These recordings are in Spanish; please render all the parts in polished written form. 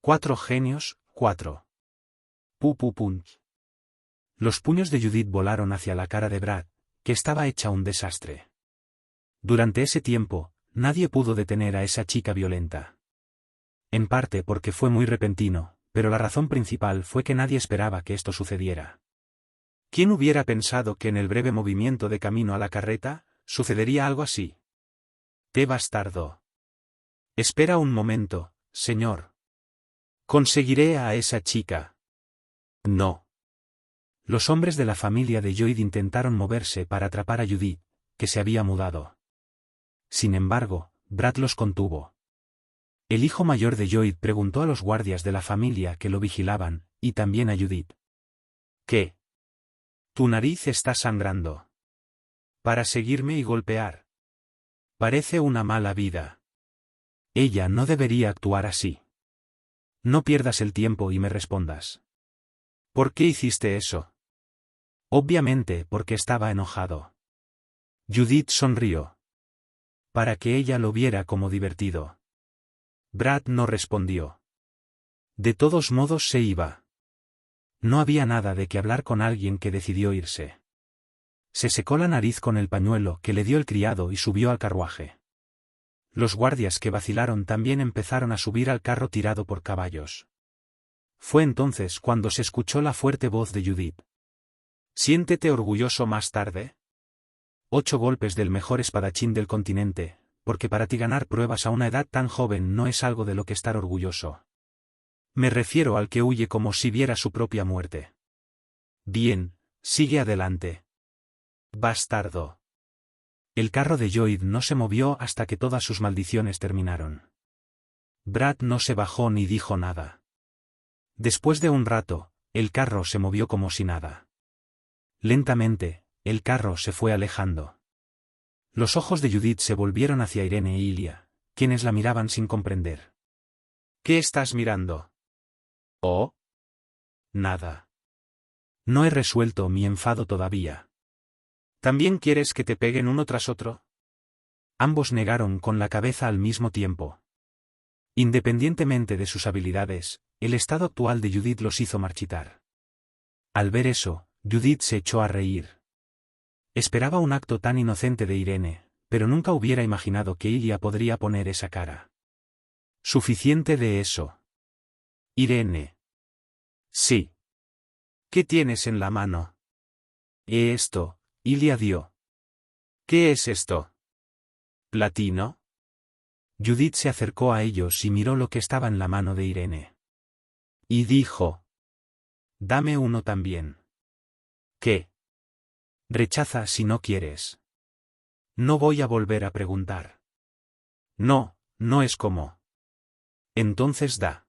4 genios, 4. Punch. Los puños de Judith volaron hacia la cara de Brad, que estaba hecha un desastre. Durante ese tiempo, nadie pudo detener a esa chica violenta. En parte porque fue muy repentino, pero la razón principal fue que nadie esperaba que esto sucediera. ¿Quién hubiera pensado que en el breve movimiento de camino a la carreta, sucedería algo así? ¡Qué bastardo! Espera un momento, señor. Conseguiré a esa chica. No. Los hombres de la familia de Lloyd intentaron moverse para atrapar a Judith, que se había mudado. Sin embargo, Brad los contuvo. El hijo mayor de Lloyd preguntó a los guardias de la familia que lo vigilaban, y también a Judith. ¿Qué? Tu nariz está sangrando. Para seguirme y golpear. Parece una mala vida. Ella no debería actuar así. No pierdas el tiempo y me respondas. ¿Por qué hiciste eso? Obviamente porque estaba enojado. Judith sonrió. Para que ella lo viera como divertido. Brad no respondió. De todos modos se iba. No había nada de qué hablar con alguien que decidió irse. Se secó la nariz con el pañuelo que le dio el criado y subió al carruaje. Los guardias que vacilaron también empezaron a subir al carro tirado por caballos. Fue entonces cuando se escuchó la fuerte voz de Judith. Siéntete orgulloso más tarde. 8 golpes del mejor espadachín del continente, porque para ti ganar pruebas a una edad tan joven no es algo de lo que estar orgulloso. Me refiero al que huye como si viera su propia muerte. Bien, sigue adelante. Bastardo. El carro de Lloyd no se movió hasta que todas sus maldiciones terminaron. Brad no se bajó ni dijo nada. Después de un rato, el carro se movió como si nada. Lentamente, el carro se fue alejando. Los ojos de Judith se volvieron hacia Irene e Ilya, quienes la miraban sin comprender. ¿Qué estás mirando? ¿Oh? Nada. No he resuelto mi enfado todavía. ¿También quieres que te peguen uno tras otro? Ambos negaron con la cabeza al mismo tiempo. Independientemente de sus habilidades, el estado actual de Judith los hizo marchitar. Al ver eso, Judith se echó a reír. Esperaba un acto tan inocente de Irene, pero nunca hubiera imaginado que Ilya podría poner esa cara. Suficiente de eso. Irene. Sí. ¿Qué tienes en la mano? Esto, Ilya dio. ¿Qué es esto? ¿Platino? Judith se acercó a ellos y miró lo que estaba en la mano de Irene. Y dijo. Dame uno también. ¿Qué? Rechaza si no quieres. No voy a volver a preguntar. No, no es como. Entonces da.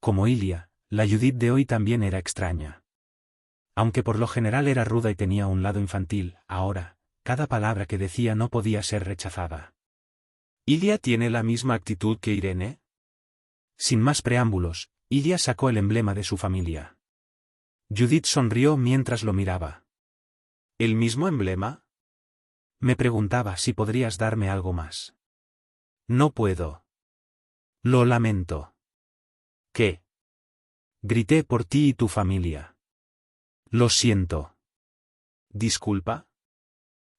Como Ilya, la Judith de hoy también era extraña. Aunque por lo general era ruda y tenía un lado infantil, ahora, cada palabra que decía no podía ser rechazada. ¿Ilya tiene la misma actitud que Irene? Sin más preámbulos, Ilya sacó el emblema de su familia. Judith sonrió mientras lo miraba. ¿El mismo emblema? Me preguntaba si podrías darme algo más. No puedo. Lo lamento. ¿Qué? Grité por ti y tu familia. Lo siento. ¿Disculpa?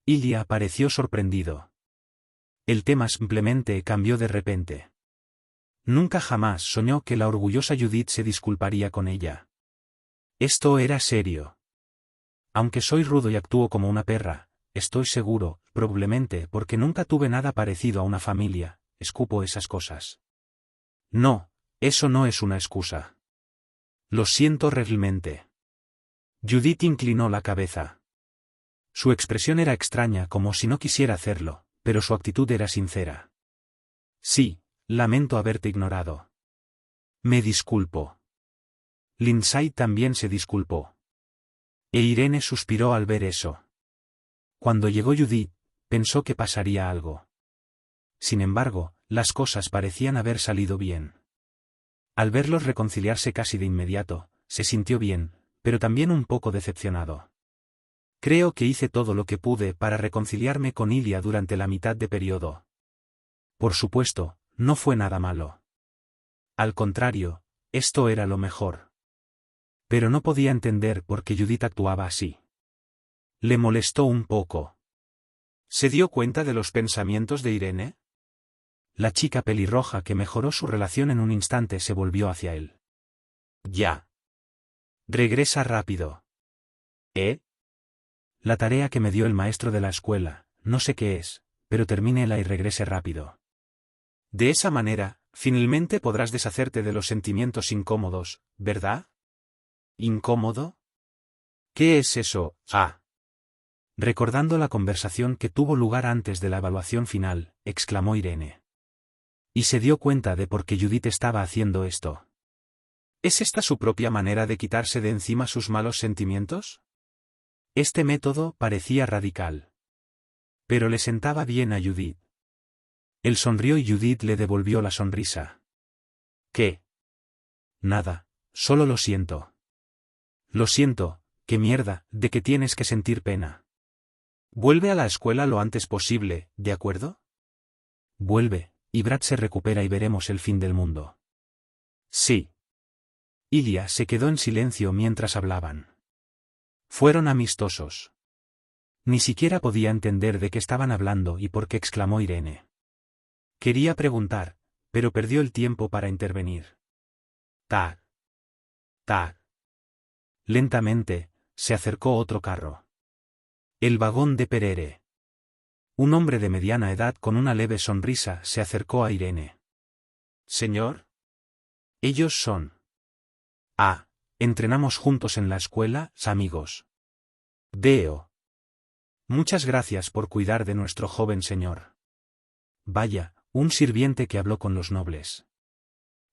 Ilya pareció sorprendido. El tema simplemente cambió de repente. Nunca jamás soñó que la orgullosa Judith se disculparía con ella. Esto era serio. Aunque soy rudo y actúo como una perra, estoy seguro, probablemente porque nunca tuve nada parecido a una familia, escupo esas cosas. No, eso no es una excusa. Lo siento realmente. Judith inclinó la cabeza. Su expresión era extraña como si no quisiera hacerlo, pero su actitud era sincera. Sí, lamento haberte ignorado. Me disculpo. Lindsay también se disculpó. E Irene suspiró al ver eso. Cuando llegó Judith, pensó que pasaría algo. Sin embargo, las cosas parecían haber salido bien. Al verlos reconciliarse casi de inmediato, se sintió bien, pero también un poco decepcionado. Creo que hice todo lo que pude para reconciliarme con Ilya durante la mitad de periodo. Por supuesto, no fue nada malo. Al contrario, esto era lo mejor. Pero no podía entender por qué Judith actuaba así. Le molestó un poco. ¿Se dio cuenta de los pensamientos de Irene? La chica pelirroja que mejoró su relación en un instante se volvió hacia él. Ya. Regresa rápido. ¿Eh? La tarea que me dio el maestro de la escuela, no sé qué es, pero termínela y regrese rápido. De esa manera, finalmente podrás deshacerte de los sentimientos incómodos, ¿verdad? ¿Incómodo? ¿Qué es eso? Ah. Recordando la conversación que tuvo lugar antes de la evaluación final, exclamó Irene. Y se dio cuenta de por qué Judith estaba haciendo esto. ¿Es esta su propia manera de quitarse de encima sus malos sentimientos? Este método parecía radical. Pero le sentaba bien a Judith. Él sonrió y Judith le devolvió la sonrisa. ¿Qué? Nada, solo lo siento. Lo siento, qué mierda, de que tienes que sentir pena. Vuelve a la escuela lo antes posible, ¿de acuerdo? Vuelve, y Brad se recupera y veremos el fin del mundo. Sí. Ilia se quedó en silencio mientras hablaban. Fueron amistosos. Ni siquiera podía entender de qué estaban hablando y por qué exclamó Irene. Quería preguntar, pero perdió el tiempo para intervenir. Tag. Tag. Lentamente, se acercó otro carro. El vagón de Perere. Un hombre de mediana edad con una leve sonrisa se acercó a Irene. Señor. Ellos son. Ah, entrenamos juntos en la escuela, amigos. Veo. Muchas gracias por cuidar de nuestro joven señor. Vaya, un sirviente que habló con los nobles.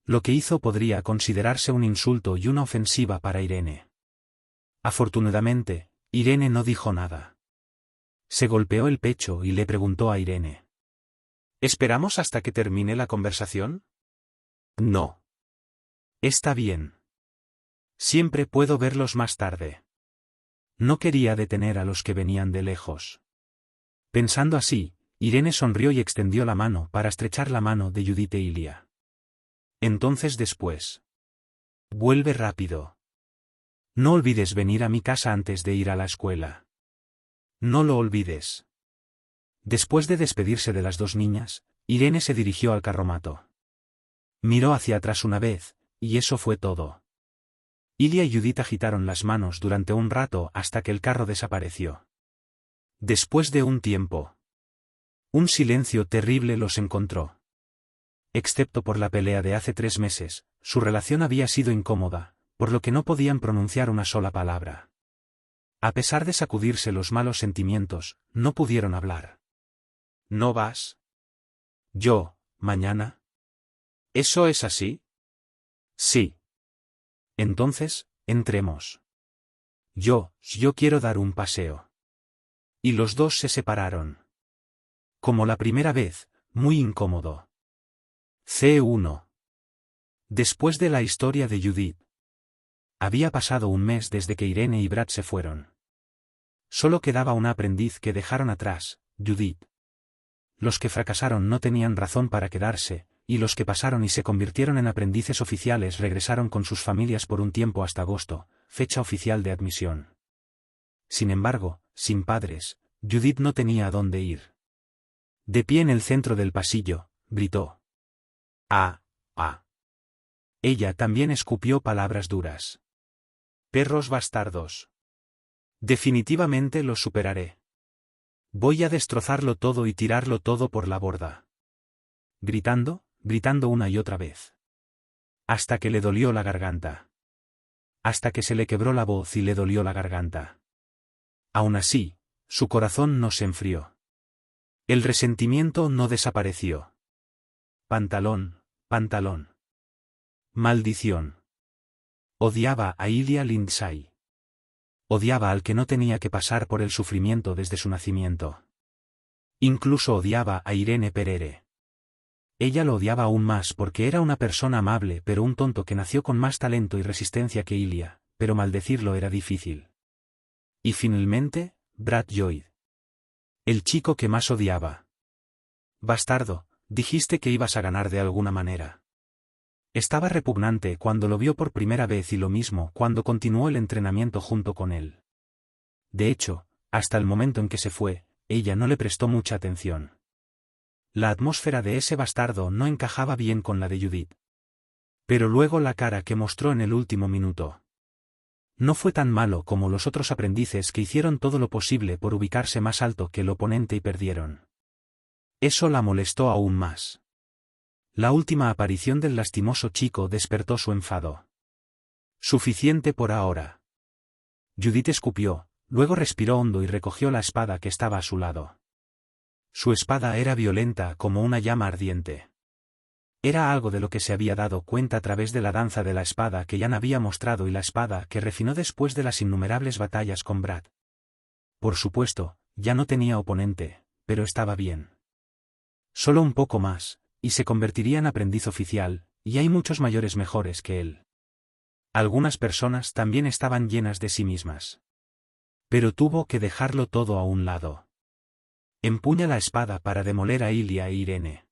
Lo que hizo podría considerarse un insulto y una ofensiva para Irene. Afortunadamente, Irene no dijo nada. Se golpeó el pecho y le preguntó a Irene. ¿Esperamos hasta que termine la conversación? No. Está bien. Siempre puedo verlos más tarde. No quería detener a los que venían de lejos. Pensando así, Irene sonrió y extendió la mano para estrechar la mano de Judith e Ilia. Entonces después. Vuelve rápido. No olvides venir a mi casa antes de ir a la escuela. No lo olvides. Después de despedirse de las dos niñas, Irene se dirigió al carromato. Miró hacia atrás una vez, y eso fue todo. Ilia y Judith agitaron las manos durante un rato hasta que el carro desapareció. Después de un tiempo, un silencio terrible los encontró. Excepto por la pelea de hace 3 meses, su relación había sido incómoda, por lo que no podían pronunciar una sola palabra. A pesar de sacudirse los malos sentimientos, no pudieron hablar. ¿No vas? Yo, mañana. ¿Eso es así? Sí. Entonces, entremos. Yo quiero dar un paseo. Y los dos se separaron. Como la primera vez, muy incómodo. C1. Después de la historia de Judith. Había pasado un mes desde que Irene y Brad se fueron. Solo quedaba una aprendiz que dejaron atrás, Judith. Los que fracasaron no tenían razón para quedarse, y los que pasaron y se convirtieron en aprendices oficiales regresaron con sus familias por un tiempo hasta agosto, fecha oficial de admisión. Sin embargo, sin padres, Judith no tenía a dónde ir. De pie en el centro del pasillo, gritó. ¡Ah! ¡Ah! Ella también escupió palabras duras. Perros bastardos. Definitivamente los superaré. Voy a destrozarlo todo y tirarlo todo por la borda. Gritando una y otra vez. Hasta que le dolió la garganta. Hasta que se le quebró la voz y le dolió la garganta. Aún así, su corazón no se enfrió. El resentimiento no desapareció. Pantalón. Maldición. Odiaba a Ilia Lindsay. Odiaba al que no tenía que pasar por el sufrimiento desde su nacimiento. Incluso odiaba a Irene Perere. Ella lo odiaba aún más porque era una persona amable pero un tonto que nació con más talento y resistencia que Ilia, pero maldecirlo era difícil. Y finalmente, Brad Lloyd. El chico que más odiaba. Bastardo, dijiste que ibas a ganar de alguna manera. Estaba repugnante cuando lo vio por primera vez y lo mismo cuando continuó el entrenamiento junto con él. De hecho, hasta el momento en que se fue, ella no le prestó mucha atención. La atmósfera de ese bastardo no encajaba bien con la de Judith. Pero luego la cara que mostró en el último minuto. No fue tan malo como los otros aprendices que hicieron todo lo posible por ubicarse más alto que el oponente y perdieron. Eso la molestó aún más. La última aparición del lastimoso chico despertó su enfado. Suficiente por ahora. Judith escupió, luego respiró hondo y recogió la espada que estaba a su lado. Su espada era violenta como una llama ardiente. Era algo de lo que se había dado cuenta a través de la danza de la espada que Jan había mostrado y la espada que refinó después de las innumerables batallas con Brad. Por supuesto, ya no tenía oponente, pero estaba bien. Solo un poco más, y se convertiría en aprendiz oficial, y hay muchos mayores mejores que él. Algunas personas también estaban llenas de sí mismas. Pero tuvo que dejarlo todo a un lado. Empuña la espada para demoler a Ilia e Irene.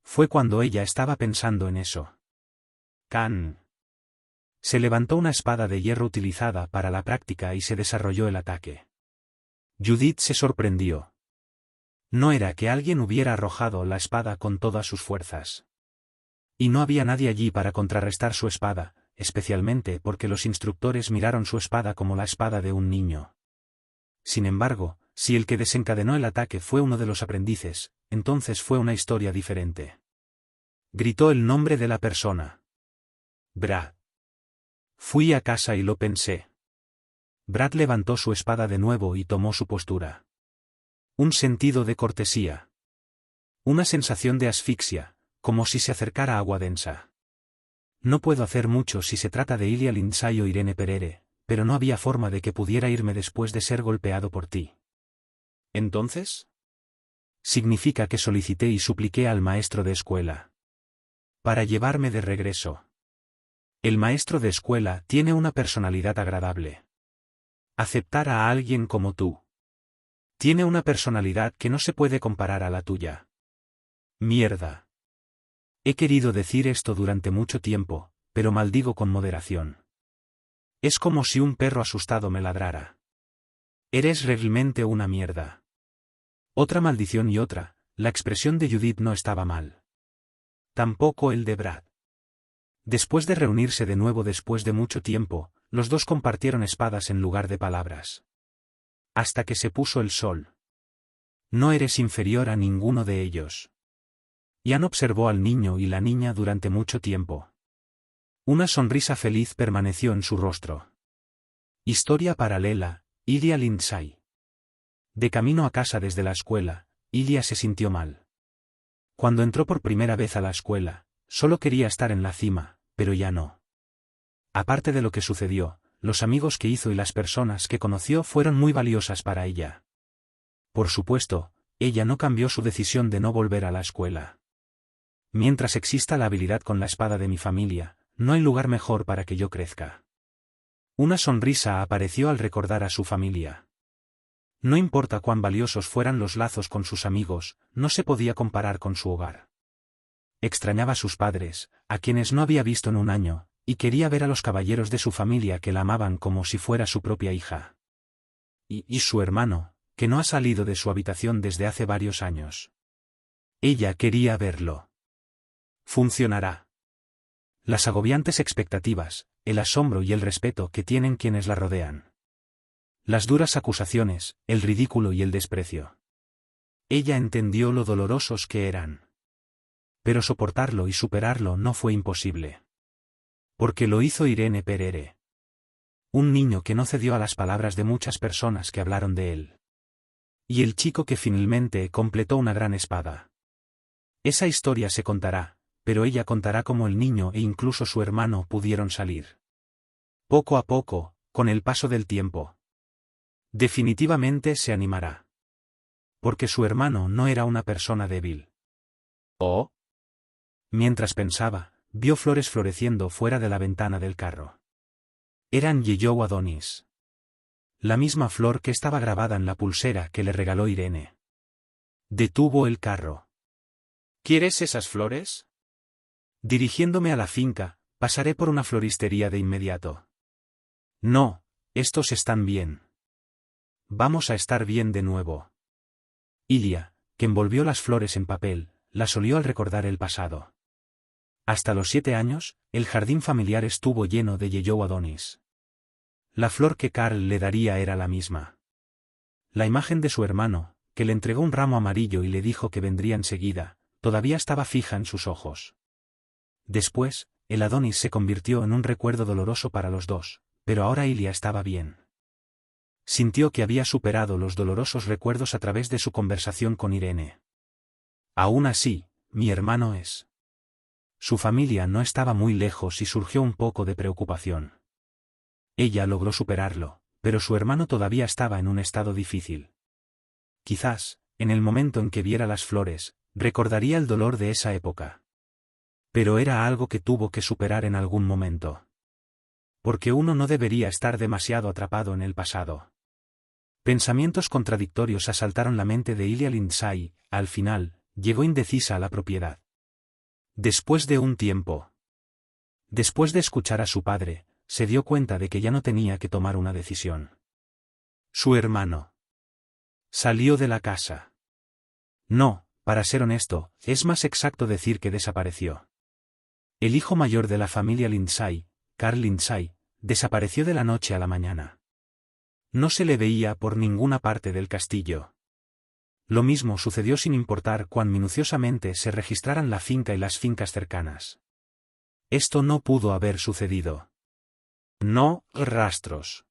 Fue cuando ella estaba pensando en eso. ¡Can! Se levantó una espada de hierro utilizada para la práctica y se desarrolló el ataque. Judith se sorprendió. No era que alguien hubiera arrojado la espada con todas sus fuerzas. Y no había nadie allí para contrarrestar su espada, especialmente porque los instructores miraron su espada como la espada de un niño. Sin embargo, si el que desencadenó el ataque fue uno de los aprendices, entonces fue una historia diferente. Gritó el nombre de la persona. Brad. Fui a casa y lo pensé. Brad levantó su espada de nuevo y tomó su postura. Un sentido de cortesía. Una sensación de asfixia, como si se acercara agua densa. No puedo hacer mucho si se trata de Ilia Lindsay o Irene Perere, pero no había forma de que pudiera irme después de ser golpeado por ti. ¿Entonces? Significa que solicité y supliqué al maestro de escuela. Para llevarme de regreso. El maestro de escuela tiene una personalidad agradable. Aceptar a alguien como tú. Tiene una personalidad que no se puede comparar a la tuya. Mierda. He querido decir esto durante mucho tiempo, pero maldigo con moderación. Es como si un perro asustado me ladrara. Eres realmente una mierda. Otra maldición y otra, la expresión de Judith no estaba mal. Tampoco el de Brad. Después de reunirse de nuevo después de mucho tiempo, los dos compartieron espadas en lugar de palabras. Hasta que se puso el sol. No eres inferior a ninguno de ellos. Jan observó al niño y la niña durante mucho tiempo. Una sonrisa feliz permaneció en su rostro. Historia paralela, Ilia Lindsay. De camino a casa desde la escuela, Ilia se sintió mal. Cuando entró por primera vez a la escuela, solo quería estar en la cima, pero ya no. Aparte de lo que sucedió, los amigos que hizo y las personas que conoció fueron muy valiosas para ella. Por supuesto, ella no cambió su decisión de no volver a la escuela. Mientras exista la habilidad con la espada de mi familia, no hay lugar mejor para que yo crezca. Una sonrisa apareció al recordar a su familia. No importa cuán valiosos fueran los lazos con sus amigos, no se podía comparar con su hogar. Extrañaba a sus padres, a quienes no había visto en un año, y quería ver a los caballeros de su familia que la amaban como si fuera su propia hija. Y su hermano, que no ha salido de su habitación desde hace varios años. Ella quería verlo. Funcionará. Las agobiantes expectativas, el asombro y el respeto que tienen quienes la rodean. Las duras acusaciones, el ridículo y el desprecio. Ella entendió lo dolorosos que eran. Pero soportarlo y superarlo no fue imposible. Porque lo hizo Irene Perere. Un niño que no cedió a las palabras de muchas personas que hablaron de él. Y el chico que finalmente completó una gran espada. Esa historia se contará, pero ella contará cómo el niño e incluso su hermano pudieron salir. Poco a poco, con el paso del tiempo. Definitivamente se animará. Porque su hermano no era una persona débil. ¿Oh? Mientras pensaba, vio flores floreciendo fuera de la ventana del carro. Eran Yeyou Adonis. La misma flor que estaba grabada en la pulsera que le regaló Irene. Detuvo el carro. ¿Quieres esas flores? Dirigiéndome a la finca, pasaré por una floristería de inmediato. No, estos están bien. Vamos a estar bien de nuevo. Ilia, que envolvió las flores en papel, las olió al recordar el pasado. Hasta los 7 años, el jardín familiar estuvo lleno de Yeyou Adonis. La flor que Carl le daría era la misma. La imagen de su hermano, que le entregó un ramo amarillo y le dijo que vendría enseguida, todavía estaba fija en sus ojos. Después, el Adonis se convirtió en un recuerdo doloroso para los dos, pero ahora Ilia estaba bien. Sintió que había superado los dolorosos recuerdos a través de su conversación con Irene. Aún así, mi hermano es. Su familia no estaba muy lejos y surgió un poco de preocupación. Ella logró superarlo, pero su hermano todavía estaba en un estado difícil. Quizás, en el momento en que viera las flores, recordaría el dolor de esa época. Pero era algo que tuvo que superar en algún momento. Porque uno no debería estar demasiado atrapado en el pasado. Pensamientos contradictorios asaltaron la mente de Ilia Lindsay. Al final, llegó indecisa a la propiedad. Después de un tiempo. Después de escuchar a su padre, se dio cuenta de que ya no tenía que tomar una decisión. Su hermano salió de la casa. No, para ser honesto, es más exacto decir que desapareció. El hijo mayor de la familia Lindsay, Carl Lindsay, desapareció de la noche a la mañana. No se le veía por ninguna parte del castillo. Lo mismo sucedió sin importar cuán minuciosamente se registraran la finca y las fincas cercanas. Esto no pudo haber sucedido. No, rastros.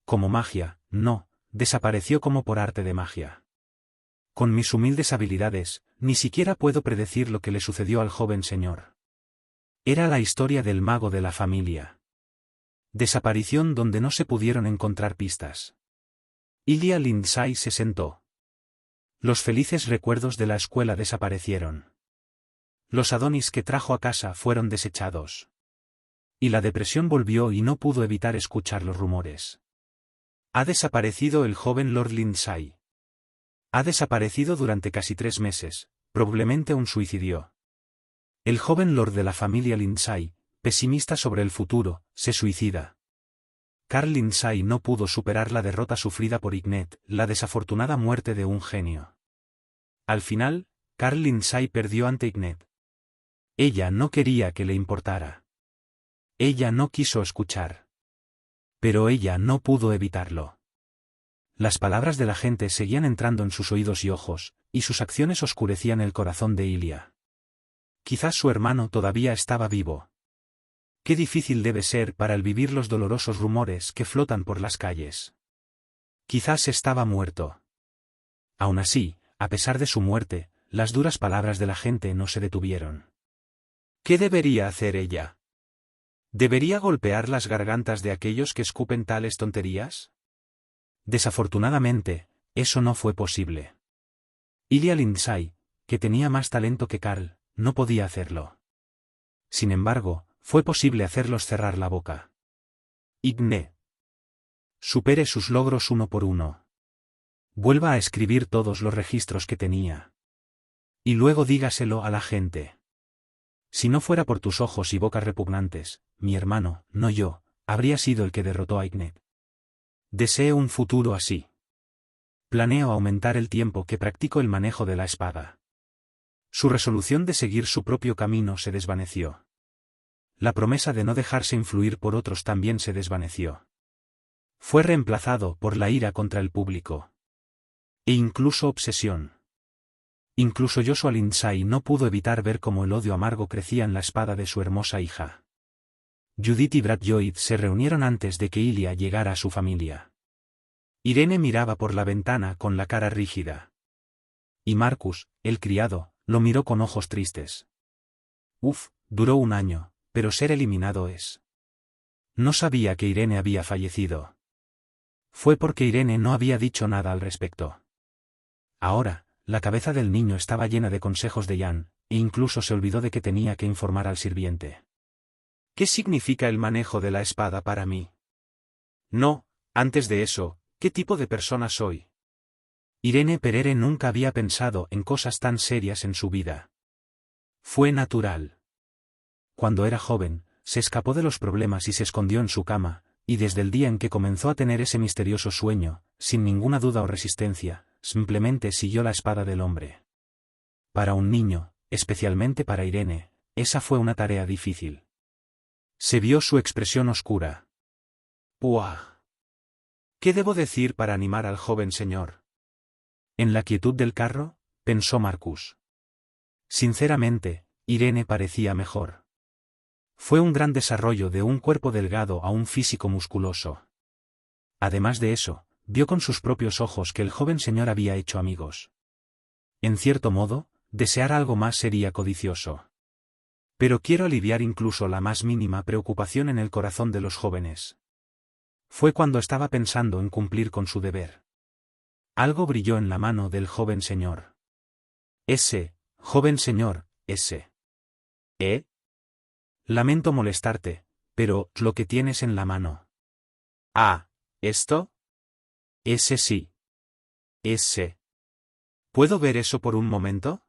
Como magia, no, desapareció como por arte de magia. Con mis humildes habilidades, ni siquiera puedo predecir lo que le sucedió al joven señor. Era la historia del mago de la familia. Desaparición donde no se pudieron encontrar pistas. Ilia Lindsay se sentó. Los felices recuerdos de la escuela desaparecieron. Los Adonis que trajo a casa fueron desechados. Y la depresión volvió y no pudo evitar escuchar los rumores. Ha desaparecido el joven Lord Lindsay. Ha desaparecido durante casi 3 meses, probablemente un suicidio. El joven Lord de la familia Lindsay, pesimista sobre el futuro, se suicida. Carl Lindsay no pudo superar la derrota sufrida por Ignet, la desafortunada muerte de un genio. Al final, Carl Lindsay perdió ante Ignet. Ella no quería que le importara. Ella no quiso escuchar. Pero ella no pudo evitarlo. Las palabras de la gente seguían entrando en sus oídos y ojos, y sus acciones oscurecían el corazón de Ilia. Quizás su hermano todavía estaba vivo. Qué difícil debe ser para él vivir los dolorosos rumores que flotan por las calles. Quizás estaba muerto. Aún así, a pesar de su muerte, las duras palabras de la gente no se detuvieron. ¿Qué debería hacer ella? ¿Debería golpear las gargantas de aquellos que escupen tales tonterías? Desafortunadamente, eso no fue posible. Ilia Lindsay, que tenía más talento que Carl, no podía hacerlo. Sin embargo, fue posible hacerlos cerrar la boca. Ignet. Supere sus logros uno por uno. Vuelva a escribir todos los registros que tenía. Y luego dígaselo a la gente. Si no fuera por tus ojos y bocas repugnantes, mi hermano, no yo, habría sido el que derrotó a Ignet. Deseo un futuro así. Planeo aumentar el tiempo que practico el manejo de la espada. Su resolución de seguir su propio camino se desvaneció. La promesa de no dejarse influir por otros también se desvaneció. Fue reemplazado por la ira contra el público. E incluso obsesión. Incluso Joshua Lindsay no pudo evitar ver cómo el odio amargo crecía en la espada de su hermosa hija. Judith y Brad Lloyd se reunieron antes de que Ilia llegara a su familia. Irene miraba por la ventana con la cara rígida. Y Marcus, el criado, lo miró con ojos tristes. Duró un año, pero ser eliminado es. No sabía que Irene había fallecido. Fue porque Irene no había dicho nada al respecto. Ahora, la cabeza del niño estaba llena de consejos de Jan, e incluso se olvidó de que tenía que informar al sirviente. ¿Qué significa el manejo de la espada para mí? No, antes de eso, ¿qué tipo de persona soy? Irene Perere nunca había pensado en cosas tan serias en su vida. Fue natural. cuando era joven, se escapó de los problemas y se escondió en su cama, y desde el día en que comenzó a tener ese misterioso sueño, sin ninguna duda o resistencia, simplemente siguió la espada del hombre. Para un niño, especialmente para Irene, esa fue una tarea difícil. Se vio su expresión oscura. ¡Puah! ¿Qué debo decir para animar al joven señor? En la quietud del carro, pensó Marcus. Sinceramente, Irene parecía mejor. Fue un gran desarrollo de un cuerpo delgado a un físico musculoso. Además de eso, vio con sus propios ojos que el joven señor había hecho amigos. En cierto modo, desear algo más sería codicioso. Pero quiero aliviar incluso la más mínima preocupación en el corazón de los jóvenes. Fue cuando estaba pensando en cumplir con su deber. Algo brilló en la mano del joven señor. Ese, joven señor, ese. ¿Eh? Lamento molestarte, pero, lo que tienes en la mano. Ah, ¿esto? Ese sí. Ese. ¿Puedo ver eso por un momento?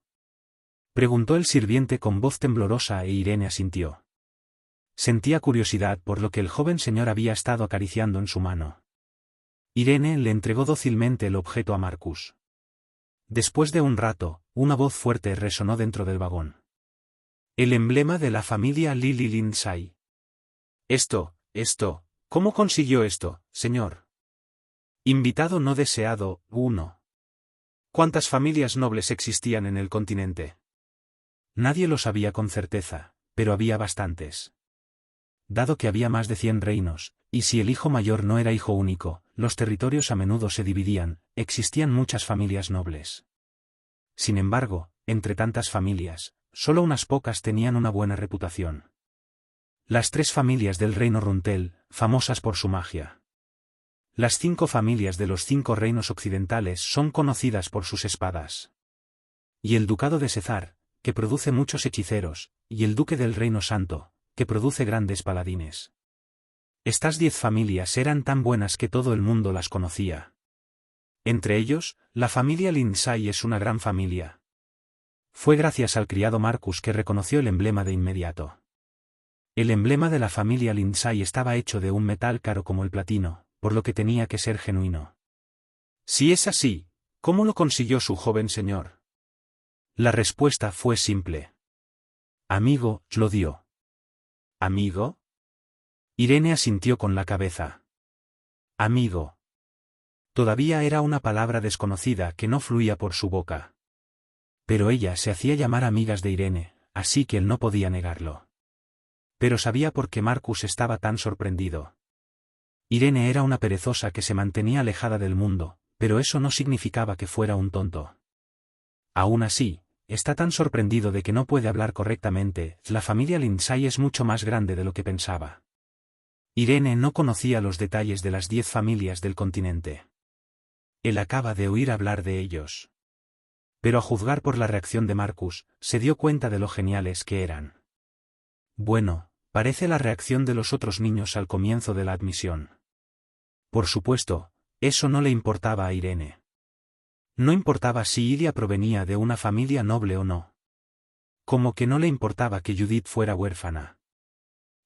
Preguntó el sirviente con voz temblorosa e Irene asintió. Sentía curiosidad por lo que el joven señor había estado acariciando en su mano. Irene le entregó dócilmente el objeto a Marcus. Después de un rato, una voz fuerte resonó dentro del vagón. El emblema de la familia Lily Lindsay. Esto, ¿cómo consiguió esto, señor? Invitado no deseado, 1. ¿Cuántas familias nobles existían en el continente? Nadie lo sabía con certeza, pero había bastantes. Dado que había más de 100 reinos, y si el hijo mayor no era hijo único, los territorios a menudo se dividían, existían muchas familias nobles. Sin embargo, entre tantas familias, solo unas pocas tenían una buena reputación. Las 3 familias del reino Runtel, famosas por su magia. Las 5 familias de los 5 reinos occidentales son conocidas por sus espadas. Y el ducado de Cezar, que produce muchos hechiceros, y el duque del Reino Santo, que produce grandes paladines. Estas 10 familias eran tan buenas que todo el mundo las conocía. Entre ellos, la familia Lindsay es una gran familia. Fue gracias al criado Marcus que reconoció el emblema de inmediato. El emblema de la familia Lindsay estaba hecho de un metal caro como el platino, por lo que tenía que ser genuino. Si es así, ¿cómo lo consiguió su joven señor? La respuesta fue simple. Amigo, lo dio. ¿Amigo? Irene asintió con la cabeza. Amigo. Todavía era una palabra desconocida que no fluía por su boca. Pero ella se hacía llamar amigas de Irene, así que él no podía negarlo. Pero sabía por qué Marcus estaba tan sorprendido. Irene era una perezosa que se mantenía alejada del mundo, pero eso no significaba que fuera un tonto. Aún así, está tan sorprendido de que no puede hablar correctamente, la familia Lindsay es mucho más grande de lo que pensaba. Irene no conocía los detalles de las 10 familias del continente. Él acaba de oír hablar de ellos. Pero a juzgar por la reacción de Marcus, se dio cuenta de lo geniales que eran. Bueno, parece la reacción de los otros niños al comienzo de la admisión. Por supuesto, eso no le importaba a Irene. No importaba si Ilia provenía de una familia noble o no. Como que no le importaba que Judith fuera huérfana.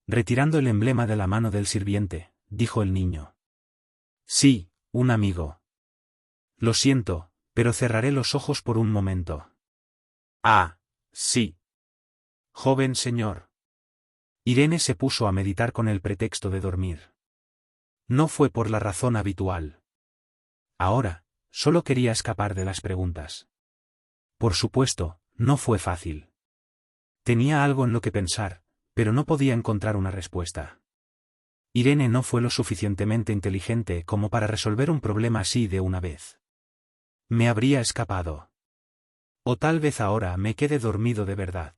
Retirando el emblema de la mano del sirviente, dijo el niño. Sí, un amigo. Lo siento, pero cerraré los ojos por un momento. Ah, sí. Joven señor. Irene se puso a meditar con el pretexto de dormir. No fue por la razón habitual. Ahora, solo quería escapar de las preguntas. Por supuesto, no fue fácil. Tenía algo en lo que pensar, pero no podía encontrar una respuesta. Irene no fue lo suficientemente inteligente como para resolver un problema así de una vez. Me habría escapado. O tal vez ahora me quede dormido de verdad.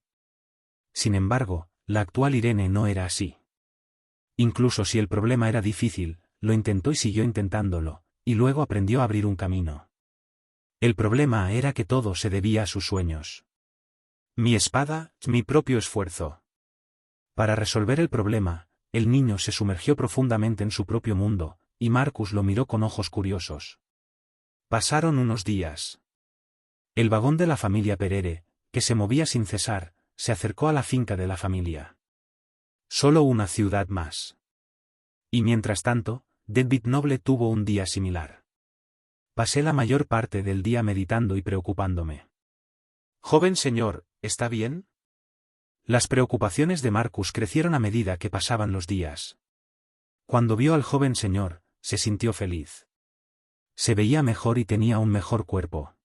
Sin embargo, la actual Irene no era así. Incluso si el problema era difícil, lo intentó y siguió intentándolo, y luego aprendió a abrir un camino. El problema era que todo se debía a sus sueños. Mi espada, mi propio esfuerzo. Para resolver el problema, el niño se sumergió profundamente en su propio mundo, y Marcus lo miró con ojos curiosos. Pasaron unos días. El vagón de la familia Perere, que se movía sin cesar, se acercó a la finca de la familia. Solo una ciudad más. Y mientras tanto, David Noble tuvo un día similar. Pasé la mayor parte del día meditando y preocupándome. Joven señor, ¿está bien? Las preocupaciones de Marcus crecieron a medida que pasaban los días. Cuando vio al joven señor, se sintió feliz. Se veía mejor y tenía un mejor cuerpo.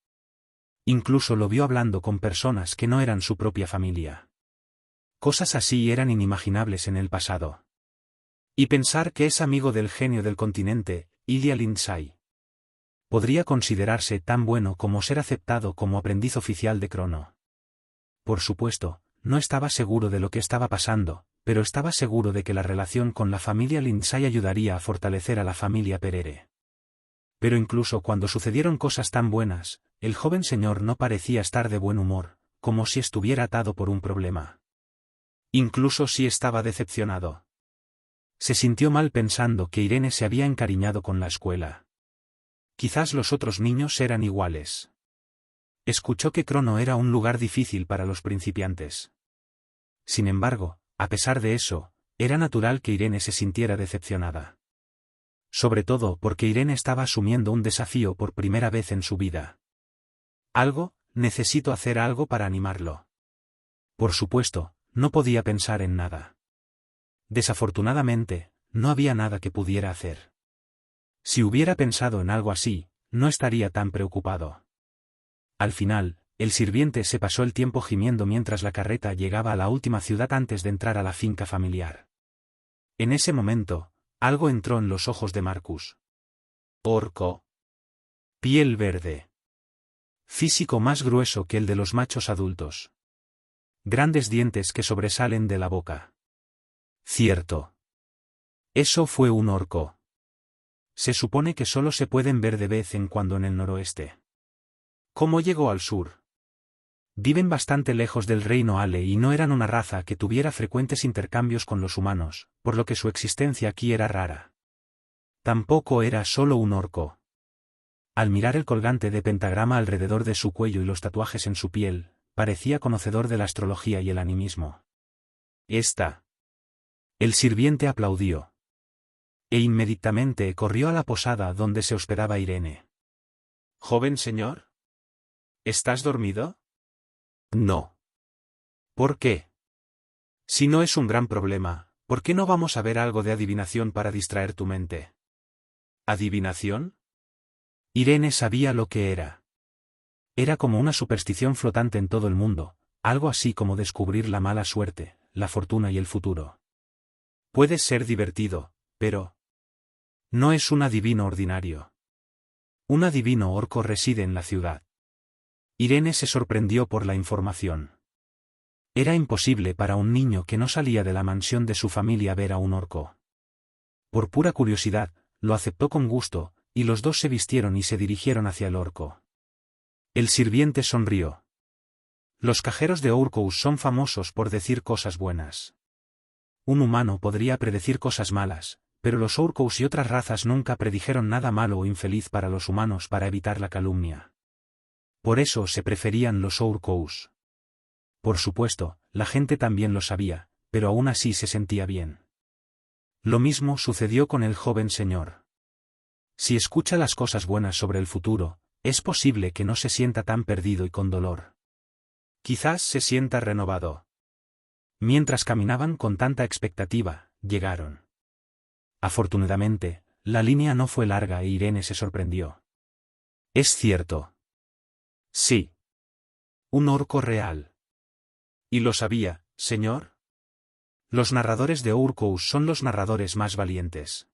Incluso lo vio hablando con personas que no eran su propia familia. Cosas así eran inimaginables en el pasado. Y pensar que es amigo del genio del continente, Ilya Lindsay. Podría considerarse tan bueno como ser aceptado como aprendiz oficial de Crono. Por supuesto, no estaba seguro de lo que estaba pasando, pero estaba seguro de que la relación con la familia Lindsay ayudaría a fortalecer a la familia Perere. Pero incluso cuando sucedieron cosas tan buenas, el joven señor no parecía estar de buen humor, como si estuviera atado por un problema. Incluso si estaba decepcionado. Se sintió mal pensando que Irene se había encariñado con la escuela. Quizás los otros niños eran iguales. Escuchó que Crono era un lugar difícil para los principiantes. Sin embargo, a pesar de eso, era natural que Irene se sintiera decepcionada. Sobre todo porque Irene estaba asumiendo un desafío por primera vez en su vida. Necesito hacer algo para animarlo. Por supuesto, no podía pensar en nada. Desafortunadamente, no había nada que pudiera hacer. Si hubiera pensado en algo así, no estaría tan preocupado. Al final, el sirviente se pasó el tiempo gimiendo mientras la carreta llegaba a la última ciudad antes de entrar a la finca familiar. En ese momento, algo entró en los ojos de Marcus. Orco. Piel verde. Físico más grueso que el de los machos adultos. Grandes dientes que sobresalen de la boca. Cierto. Eso fue un orco. Se supone que solo se pueden ver de vez en cuando en el noroeste. ¿Cómo llegó al sur? Viven bastante lejos del reino Ale y no eran una raza que tuviera frecuentes intercambios con los humanos, por lo que su existencia aquí era rara. Tampoco era solo un orco. Al mirar el colgante de pentagrama alrededor de su cuello y los tatuajes en su piel, parecía conocedor de la astrología y el animismo. El sirviente aplaudió. E inmediatamente corrió a la posada donde se hospedaba Irene. ¿Joven señor? ¿Estás dormido? No. ¿Por qué? Si no es un gran problema, ¿por qué no vamos a ver algo de adivinación para distraer tu mente? ¿Adivinación? Irene sabía lo que era. Era como una superstición flotante en todo el mundo, algo así como descubrir la mala suerte, la fortuna y el futuro. Puede ser divertido, pero no es un adivino ordinario. Un adivino orco reside en la ciudad. Irene se sorprendió por la información. Era imposible para un niño que no salía de la mansión de su familia ver a un orco. Por pura curiosidad, lo aceptó con gusto, y los dos se vistieron y se dirigieron hacia el orco. El sirviente sonrió. Los cajeros de Orcous son famosos por decir cosas buenas. Un humano podría predecir cosas malas, pero los Orcous y otras razas nunca predijeron nada malo o infeliz para los humanos para evitar la calumnia. Por eso se preferían los Orcous. Por supuesto, la gente también lo sabía, pero aún así se sentía bien. Lo mismo sucedió con el joven señor. Si escucha las cosas buenas sobre el futuro, es posible que no se sienta tan perdido y con dolor. Quizás se sienta renovado. Mientras caminaban con tanta expectativa, llegaron. Afortunadamente, la línea no fue larga e Irene se sorprendió. Es cierto. Sí. Un orco real. ¿Y lo sabía, señor? Los narradores de Orcous son los narradores más valientes.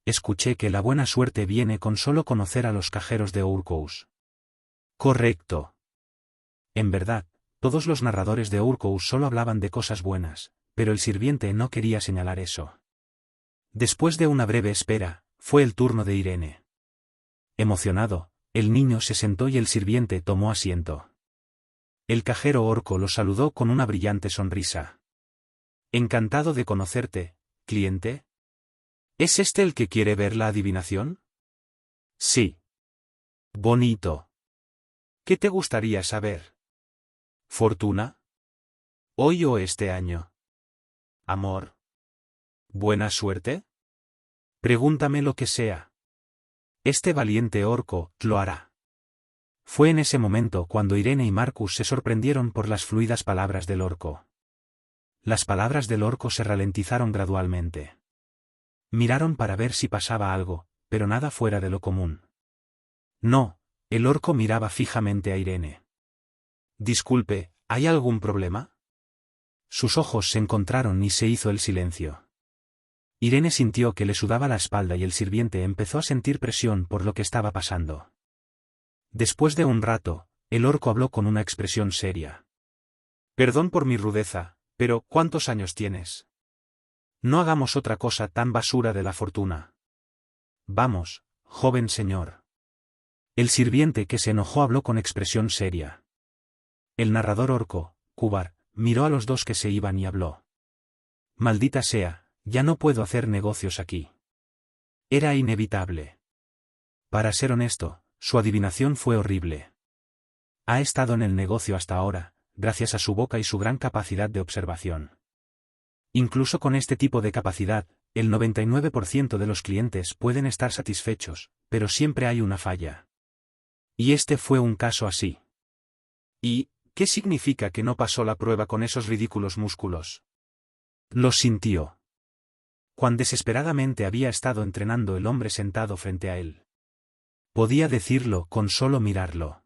Escuché que la buena suerte viene con solo conocer a los cajeros de Orcous. Correcto. En verdad, todos los narradores de Orcous solo hablaban de cosas buenas, pero el sirviente no quería señalar eso. Después de una breve espera, fue el turno de Irene. Emocionado, el niño se sentó y el sirviente tomó asiento. El cajero orco lo saludó con una brillante sonrisa. Encantado de conocerte, cliente. ¿Es este el que quiere ver la adivinación? Sí. Bonito. ¿Qué te gustaría saber? ¿Fortuna? ¿Hoy o este año? Amor. ¿Buena suerte? Pregúntame lo que sea. Este valiente orco lo hará. Fue en ese momento cuando Irene y Marcus se sorprendieron por las fluidas palabras del orco. Las palabras del orco se ralentizaron gradualmente. Miraron para ver si pasaba algo, pero nada fuera de lo común. No, el orco miraba fijamente a Irene. Disculpe, ¿hay algún problema? Sus ojos se encontraron y se hizo el silencio. Irene sintió que le sudaba la espalda y el sirviente empezó a sentir presión por lo que estaba pasando. Después de un rato, el orco habló con una expresión seria. Perdón por mi rudeza, pero ¿cuántos años tienes? No hagamos otra cosa tan basura de la fortuna. Vamos, joven señor. El sirviente que se enojó habló con expresión seria. El narrador orco, Kubar, miró a los dos que se iban y habló. Maldita sea, ya no puedo hacer negocios aquí. Era inevitable. Para ser honesto, su adivinación fue horrible. Ha estado en el negocio hasta ahora, gracias a su boca y su gran capacidad de observación. Incluso con este tipo de capacidad, el 99% de los clientes pueden estar satisfechos, pero siempre hay una falla. Y este fue un caso así. ¿Y qué significa que no pasó la prueba con esos ridículos músculos? Lo sintió. Cuán desesperadamente había estado entrenando el hombre sentado frente a él. Podía decirlo con solo mirarlo.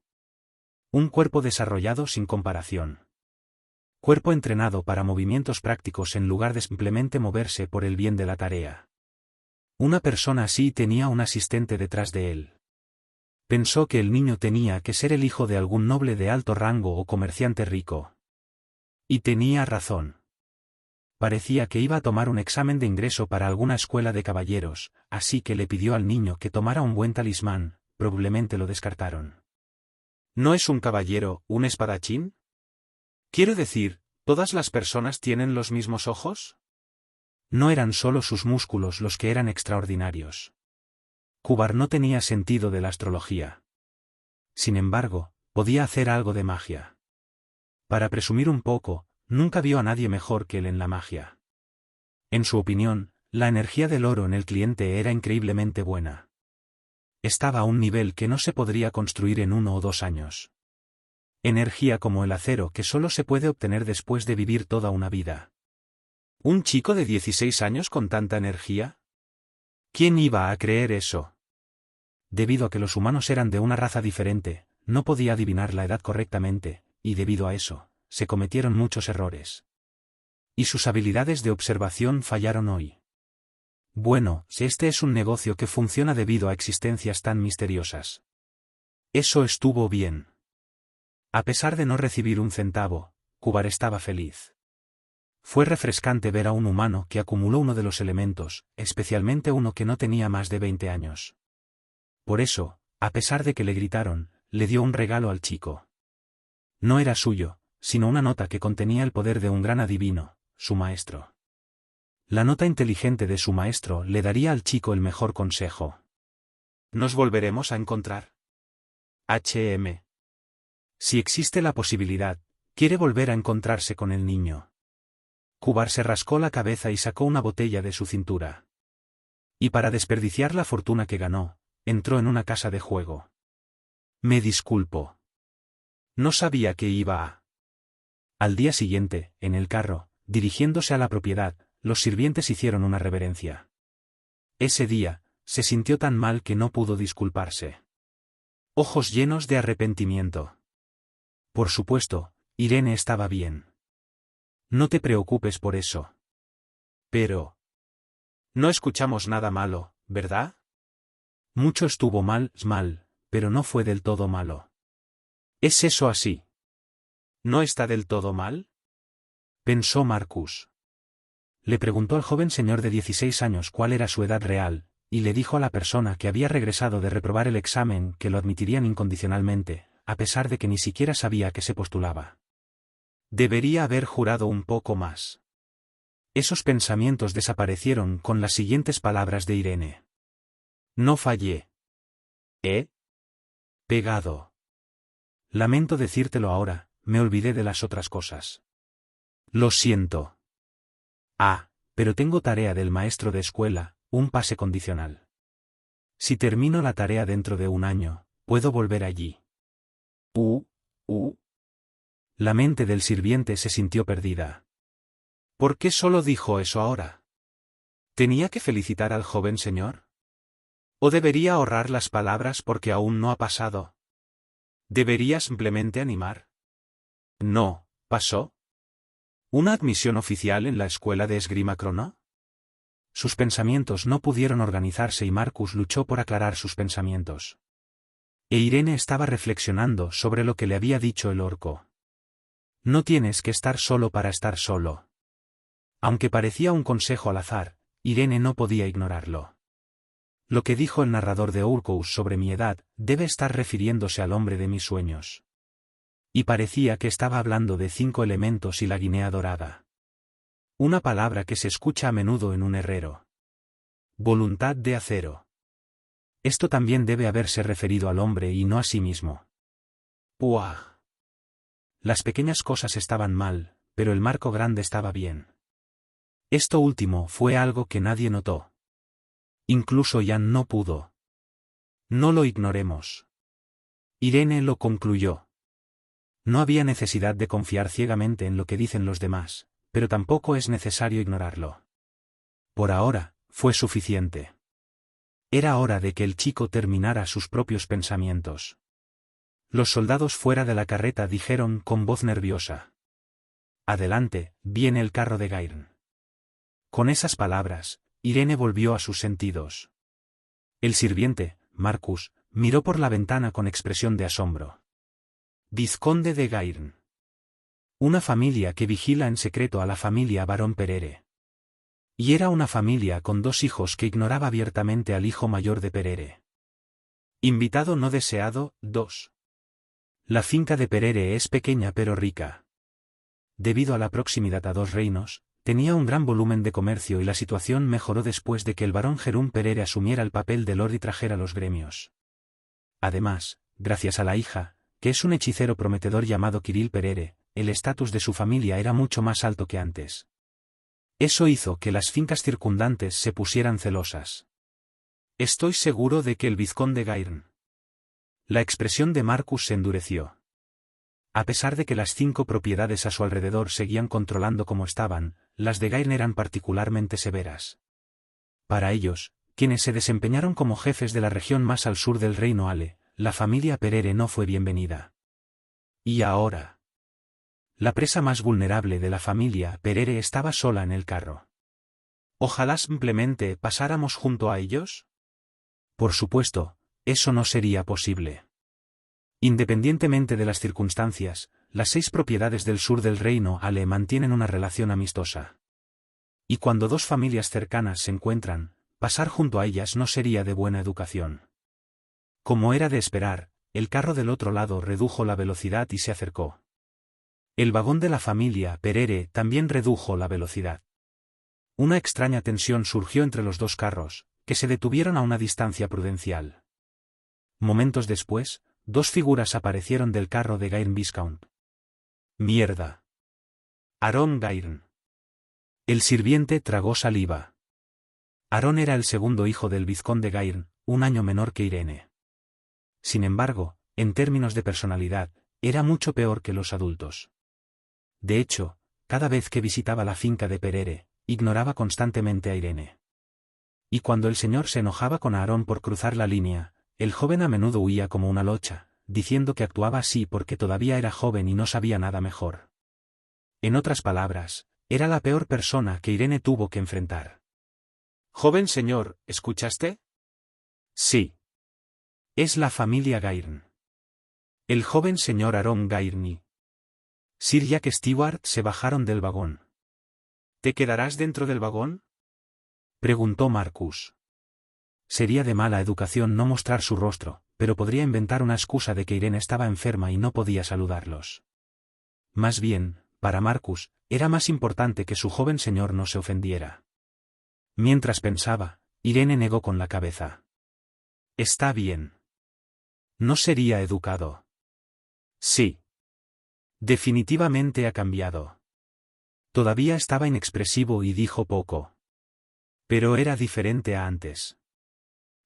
Un cuerpo desarrollado sin comparación. Cuerpo entrenado para movimientos prácticos en lugar de simplemente moverse por el bien de la tarea. Una persona así tenía un asistente detrás de él. Pensó que el niño tenía que ser el hijo de algún noble de alto rango o comerciante rico. Y tenía razón. Parecía que iba a tomar un examen de ingreso para alguna escuela de caballeros, así que le pidió al niño que tomara un buen talismán, probablemente lo descartaron. ¿No es un caballero, un espadachín? Quiero decir, ¿todas las personas tienen los mismos ojos? No eran solo sus músculos los que eran extraordinarios. Kubar no tenía sentido de la astrología. Sin embargo, podía hacer algo de magia. Para presumir un poco, nunca vio a nadie mejor que él en la magia. En su opinión, la energía del oro en el cliente era increíblemente buena. Estaba a un nivel que no se podría construir en 1 o 2 años. Energía como el acero que solo se puede obtener después de vivir toda una vida. ¿Un chico de 16 años con tanta energía? ¿Quién iba a creer eso? Debido a que los humanos eran de una raza diferente, no podía adivinar la edad correctamente, y debido a eso, se cometieron muchos errores. Y sus habilidades de observación fallaron hoy. Bueno, si este es un negocio que funciona debido a existencias tan misteriosas. Eso estuvo bien. A pesar de no recibir un centavo, Kubar estaba feliz. Fue refrescante ver a un humano que acumuló uno de los elementos, especialmente uno que no tenía más de 20 años. Por eso, a pesar de que le gritaron, le dio un regalo al chico. No era suyo, sino una nota que contenía el poder de un gran adivino, su maestro. La nota inteligente de su maestro le daría al chico el mejor consejo. ¿Nos volveremos a encontrar? HM. Si existe la posibilidad, quiere volver a encontrarse con el niño. Kubar se rascó la cabeza y sacó una botella de su cintura. Y para desperdiciar la fortuna que ganó, entró en una casa de juego. Me disculpo. No sabía que iba a... Al día siguiente, en el carro, dirigiéndose a la propiedad, los sirvientes hicieron una reverencia. Ese día, se sintió tan mal que no pudo disculparse. Ojos llenos de arrepentimiento. Por supuesto, Irene estaba bien. No te preocupes por eso. Pero... No escuchamos nada malo, ¿verdad? Mucho estuvo mal, pero no fue del todo malo. ¿Es eso así? ¿No está del todo mal? Pensó Marcus. Le preguntó al joven señor de 16 años cuál era su edad real, y le dijo a la persona que había regresado de reprobar el examen que lo admitirían incondicionalmente, a pesar de que ni siquiera sabía que se postulaba. Debería haber jurado un poco más. Esos pensamientos desaparecieron con las siguientes palabras de Irene. No fallé. ¿Eh? Pegado. Lamento decírtelo ahora, me olvidé de las otras cosas. Lo siento. Ah, pero tengo tarea del maestro de escuela, un pase condicional. Si termino la tarea dentro de un año, puedo volver allí. Uh. La mente del sirviente se sintió perdida. ¿Por qué solo dijo eso ahora? ¿Tenía que felicitar al joven señor? ¿O debería ahorrar las palabras porque aún no ha pasado? ¿Debería simplemente animar? No, ¿pasó? ¿Una admisión oficial en la escuela de esgrima Crono? Sus pensamientos no pudieron organizarse y Marcus luchó por aclarar sus pensamientos. E Irene estaba reflexionando sobre lo que le había dicho el orco. No tienes que estar solo para estar solo. Aunque parecía un consejo al azar, Irene no podía ignorarlo. Lo que dijo el narrador de Orcus sobre mi edad debe estar refiriéndose al hombre de mis sueños. Y parecía que estaba hablando de 5 elementos y la guinea dorada. Una palabra que se escucha a menudo en un herrero. Voluntad de acero. Esto también debe haberse referido al hombre y no a sí mismo. ¡Puah! Las pequeñas cosas estaban mal, pero el marco grande estaba bien. Esto último fue algo que nadie notó. Incluso Jan no pudo. No lo ignoremos. Irene lo concluyó. No había necesidad de confiar ciegamente en lo que dicen los demás, pero tampoco es necesario ignorarlo. Por ahora, fue suficiente. Era hora de que el chico terminara sus propios pensamientos. Los soldados fuera de la carreta dijeron con voz nerviosa. Adelante, viene el carro de Gairn. Con esas palabras, Irene volvió a sus sentidos. El sirviente, Marcus, miró por la ventana con expresión de asombro. Vizconde de Gairn. Una familia que vigila en secreto a la familia Barón Perere. Y era una familia con 2 hijos que ignoraba abiertamente al hijo mayor de Perere. Invitado no deseado, 2. La finca de Perere es pequeña pero rica. Debido a la proximidad a 2 reinos, tenía un gran volumen de comercio y la situación mejoró después de que el barón Jerún Perere asumiera el papel de lord y trajera los gremios. Además, gracias a la hija, que es un hechicero prometedor llamado Kirill Perere, el estatus de su familia era mucho más alto que antes. Eso hizo que las fincas circundantes se pusieran celosas. Estoy seguro de que el vizconde Gairn. La expresión de Marcus se endureció. A pesar de que las 5 propiedades a su alrededor seguían controlando como estaban, las de Gairn eran particularmente severas. Para ellos, quienes se desempeñaron como jefes de la región más al sur del reino Ale, la familia Perere no fue bienvenida. Y ahora. La presa más vulnerable de la familia Perere estaba sola en el carro. Ojalá simplemente pasáramos junto a ellos. Por supuesto, eso no sería posible. Independientemente de las circunstancias, las 6 propiedades del sur del reino Ale mantienen una relación amistosa. Y cuando 2 familias cercanas se encuentran, pasar junto a ellas no sería de buena educación. Como era de esperar, el carro del otro lado redujo la velocidad y se acercó. El vagón de la familia Perere también redujo la velocidad. Una extraña tensión surgió entre los 2 carros, que se detuvieron a una distancia prudencial. Momentos después, 2 figuras aparecieron del carro de Gairn Viscount. ¡Mierda! Aaron Gairn. El sirviente tragó saliva. Aaron era el segundo hijo del vizconde Gairn, un año menor que Irene. Sin embargo, en términos de personalidad, era mucho peor que los adultos. De hecho, cada vez que visitaba la finca de Perere, ignoraba constantemente a Irene. Y cuando el señor se enojaba con Aaron por cruzar la línea, el joven a menudo huía como una locha, diciendo que actuaba así porque todavía era joven y no sabía nada mejor. En otras palabras, era la peor persona que Irene tuvo que enfrentar. «Joven señor, ¿escuchaste?» «Sí. Es la familia Gairn. El joven señor Aaron Gairn y Sir Jack Stewart se bajaron del vagón. ¿Te quedarás dentro del vagón?», preguntó Marcus. Sería de mala educación no mostrar su rostro, pero podría inventar una excusa de que Irene estaba enferma y no podía saludarlos. Más bien, para Marcus, era más importante que su joven señor no se ofendiera. Mientras pensaba, Irene negó con la cabeza. «Está bien. No sería educado». «Sí. Definitivamente ha cambiado. Todavía estaba inexpresivo y dijo poco. Pero era diferente a antes.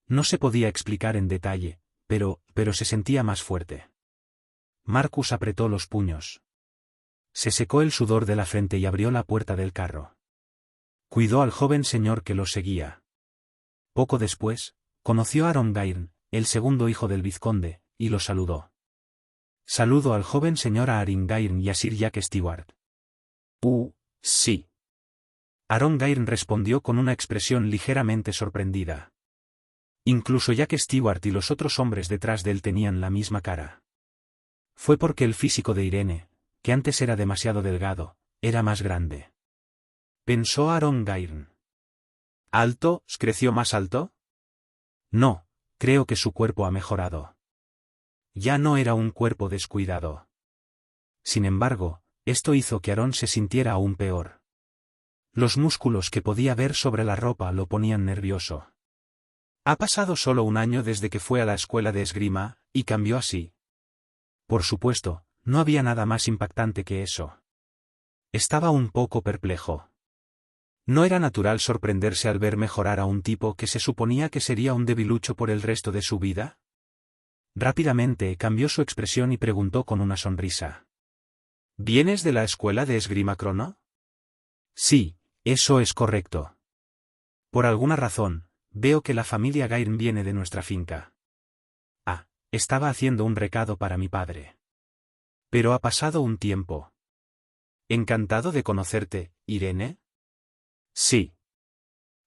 No se podía explicar en detalle, pero se sentía más fuerte. Marcus apretó los puños. Se secó el sudor de la frente y abrió la puerta del carro. Cuidó al joven señor que lo seguía. Poco después, conoció a Arongairn, el segundo hijo del vizconde, y lo saludó. Saludo al joven señor Aringairn y a Sir Jack Stewart. Sí. Arongairn respondió con una expresión ligeramente sorprendida. Incluso Jack Stewart y los otros hombres detrás de él tenían la misma cara. Fue porque el físico de Irene, que antes era demasiado delgado, era más grande. Pensó Arongairn. ¿Alto? ¿Creció más alto? No, creo que su cuerpo ha mejorado. Ya no era un cuerpo descuidado. Sin embargo, esto hizo que Aaron se sintiera aún peor. Los músculos que podía ver sobre la ropa lo ponían nervioso. Ha pasado solo un año desde que fue a la escuela de esgrima, y cambió así. Por supuesto, no había nada más impactante que eso. Estaba un poco perplejo. ¿No era natural sorprenderse al ver mejorar a un tipo que se suponía que sería un debilucho por el resto de su vida? Rápidamente cambió su expresión y preguntó con una sonrisa. ¿Vienes de la escuela de esgrima Crono? Sí, eso es correcto. Por alguna razón, veo que la familia Gairn viene de nuestra finca. Estaba haciendo un recado para mi padre. Pero ha pasado un tiempo. Encantado de conocerte, Irene. Sí.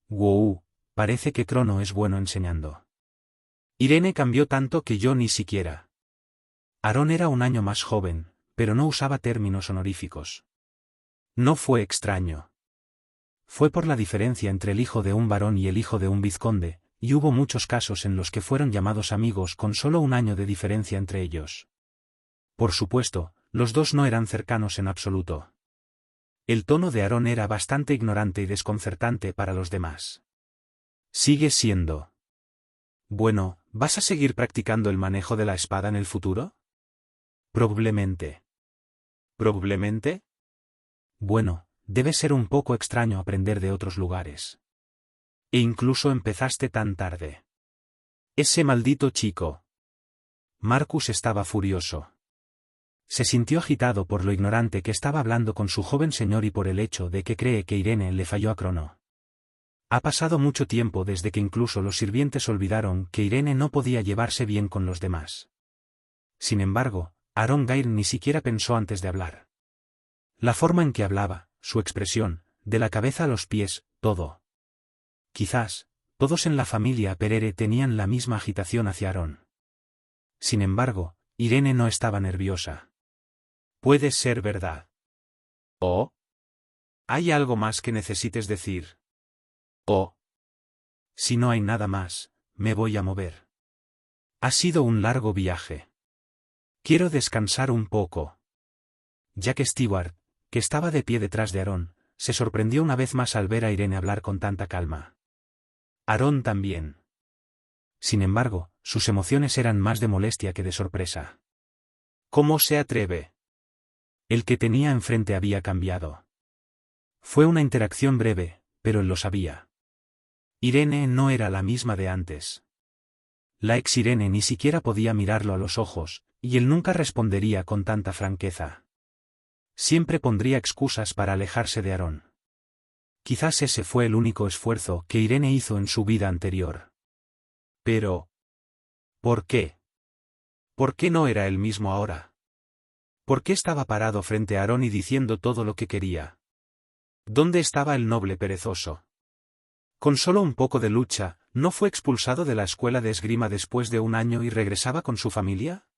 Wow, parece que Crono es bueno enseñando. Irene cambió tanto que yo ni siquiera. Aaron era un año más joven, pero no usaba términos honoríficos. No fue extraño. Fue por la diferencia entre el hijo de un varón y el hijo de un vizconde, y hubo muchos casos en los que fueron llamados amigos con solo un año de diferencia entre ellos. Por supuesto, los dos no eran cercanos en absoluto. El tono de Aaron era bastante ignorante y desconcertante para los demás. Sigue siendo. Bueno, ¿vas a seguir practicando el manejo de la espada en el futuro? Probablemente. ¿Probablemente? Bueno, debe ser un poco extraño aprender de otros lugares. E incluso empezaste tan tarde. Ese maldito chico. Marcus estaba furioso. Se sintió agitado por lo ignorante que estaba hablando con su joven señor y por el hecho de que cree que Irene le falló a Crono. Ha pasado mucho tiempo desde que incluso los sirvientes olvidaron que Irene no podía llevarse bien con los demás. Sin embargo, Arongairn ni siquiera pensó antes de hablar. La forma en que hablaba, su expresión, de la cabeza a los pies, todo. Quizás, todos en la familia Perere tenían la misma agitación hacia Aaron. Sin embargo, Irene no estaba nerviosa. Puede ser verdad. ¿Oh? ¿Hay algo más que necesites decir? ¿Oh? Si no hay nada más, me voy a mover. Ha sido un largo viaje. Quiero descansar un poco. Jack Stewart, que estaba de pie detrás de Aaron, se sorprendió una vez más al ver a Irene hablar con tanta calma. Aaron también. Sin embargo, sus emociones eran más de molestia que de sorpresa. ¿Cómo se atreve? El que tenía enfrente había cambiado. Fue una interacción breve, pero él lo sabía. Irene no era la misma de antes. La ex Irene ni siquiera podía mirarlo a los ojos, y él nunca respondería con tanta franqueza. Siempre pondría excusas para alejarse de Aaron. Quizás ese fue el único esfuerzo que Irene hizo en su vida anterior. Pero, ¿por qué? ¿Por qué no era él mismo ahora? ¿Por qué estaba parado frente a Aaron y diciendo todo lo que quería? ¿Dónde estaba el noble perezoso? Con solo un poco de lucha, ¿no fue expulsado de la escuela de esgrima después de un año y regresaba con su familia?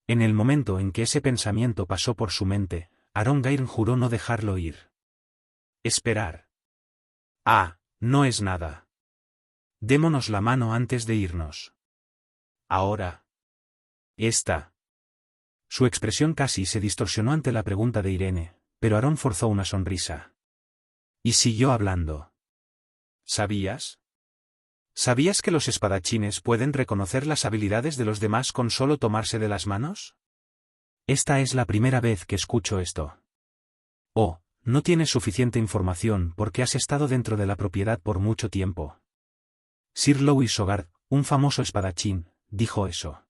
En el momento en que ese pensamiento pasó por su mente, Arongairn juró no dejarlo ir. Esperar. No es nada. Démonos la mano antes de irnos. Ahora. Su expresión casi se distorsionó ante la pregunta de Irene, pero Aaron forzó una sonrisa. Y siguió hablando. ¿Sabías? ¿Sabías que los espadachines pueden reconocer las habilidades de los demás con solo tomarse de las manos? Esta es la primera vez que escucho esto. Oh, no tienes suficiente información porque has estado dentro de la propiedad por mucho tiempo. Sir Louis Hogarth, un famoso espadachín, dijo eso.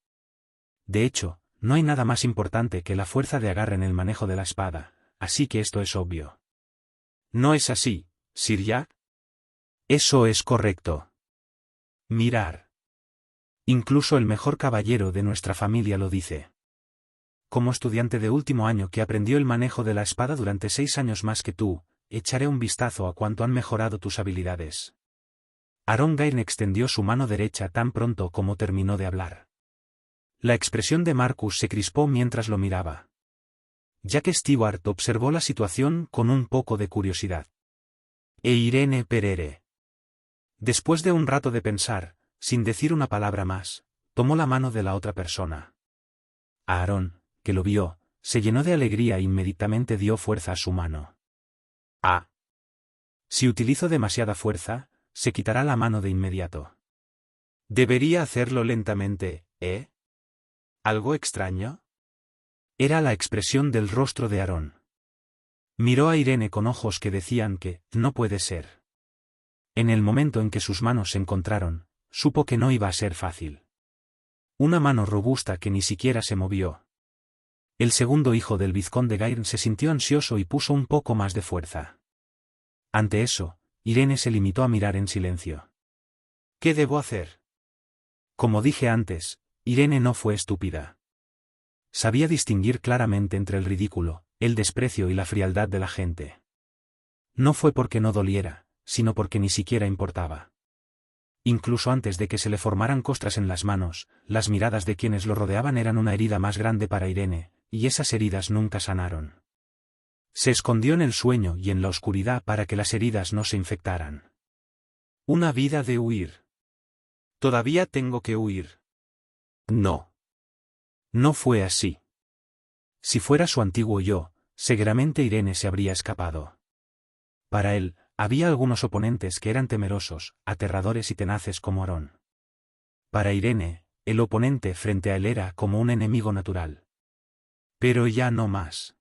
De hecho, no hay nada más importante que la fuerza de agarre en el manejo de la espada, así que esto es obvio. ¿No es así, Sir Jack? Eso es correcto. Mirar. Incluso el mejor caballero de nuestra familia lo dice. Como estudiante de último año que aprendió el manejo de la espada durante 6 años más que tú, echaré un vistazo a cuánto han mejorado tus habilidades. Aaron Gyrne extendió su mano derecha tan pronto como terminó de hablar. La expresión de Marcus se crispó mientras lo miraba. Jack Stewart observó la situación con un poco de curiosidad. E Irene Perere. Después de un rato de pensar, sin decir una palabra más, tomó la mano de la otra persona. Aaron, que lo vio, se llenó de alegría e inmediatamente dio fuerza a su mano. Ah. Si utilizo demasiada fuerza, se quitará la mano de inmediato. Debería hacerlo lentamente, ¿eh? ¿Algo extraño? Era la expresión del rostro de Aaron. Miró a Irene con ojos que decían que, no puede ser. En el momento en que sus manos se encontraron, supo que no iba a ser fácil. Una mano robusta que ni siquiera se movió. El segundo hijo del vizconde Gyrne se sintió ansioso y puso un poco más de fuerza. Ante eso, Irene se limitó a mirar en silencio. ¿Qué debo hacer? Como dije antes, Irene no fue estúpida. Sabía distinguir claramente entre el ridículo, el desprecio y la frialdad de la gente. No fue porque no doliera, sino porque ni siquiera importaba. Incluso antes de que se le formaran costras en las manos, las miradas de quienes lo rodeaban eran una herida más grande para Irene, y esas heridas nunca sanaron. Se escondió en el sueño y en la oscuridad para que las heridas no se infectaran. Una vida de huir. ¿Todavía tengo que huir? No. No fue así. Si fuera su antiguo yo, seguramente Irene se habría escapado. Para él, había algunos oponentes que eran temerosos, aterradores y tenaces como Aaron. Para Irene, el oponente frente a él era como un enemigo natural. Pero ya no más.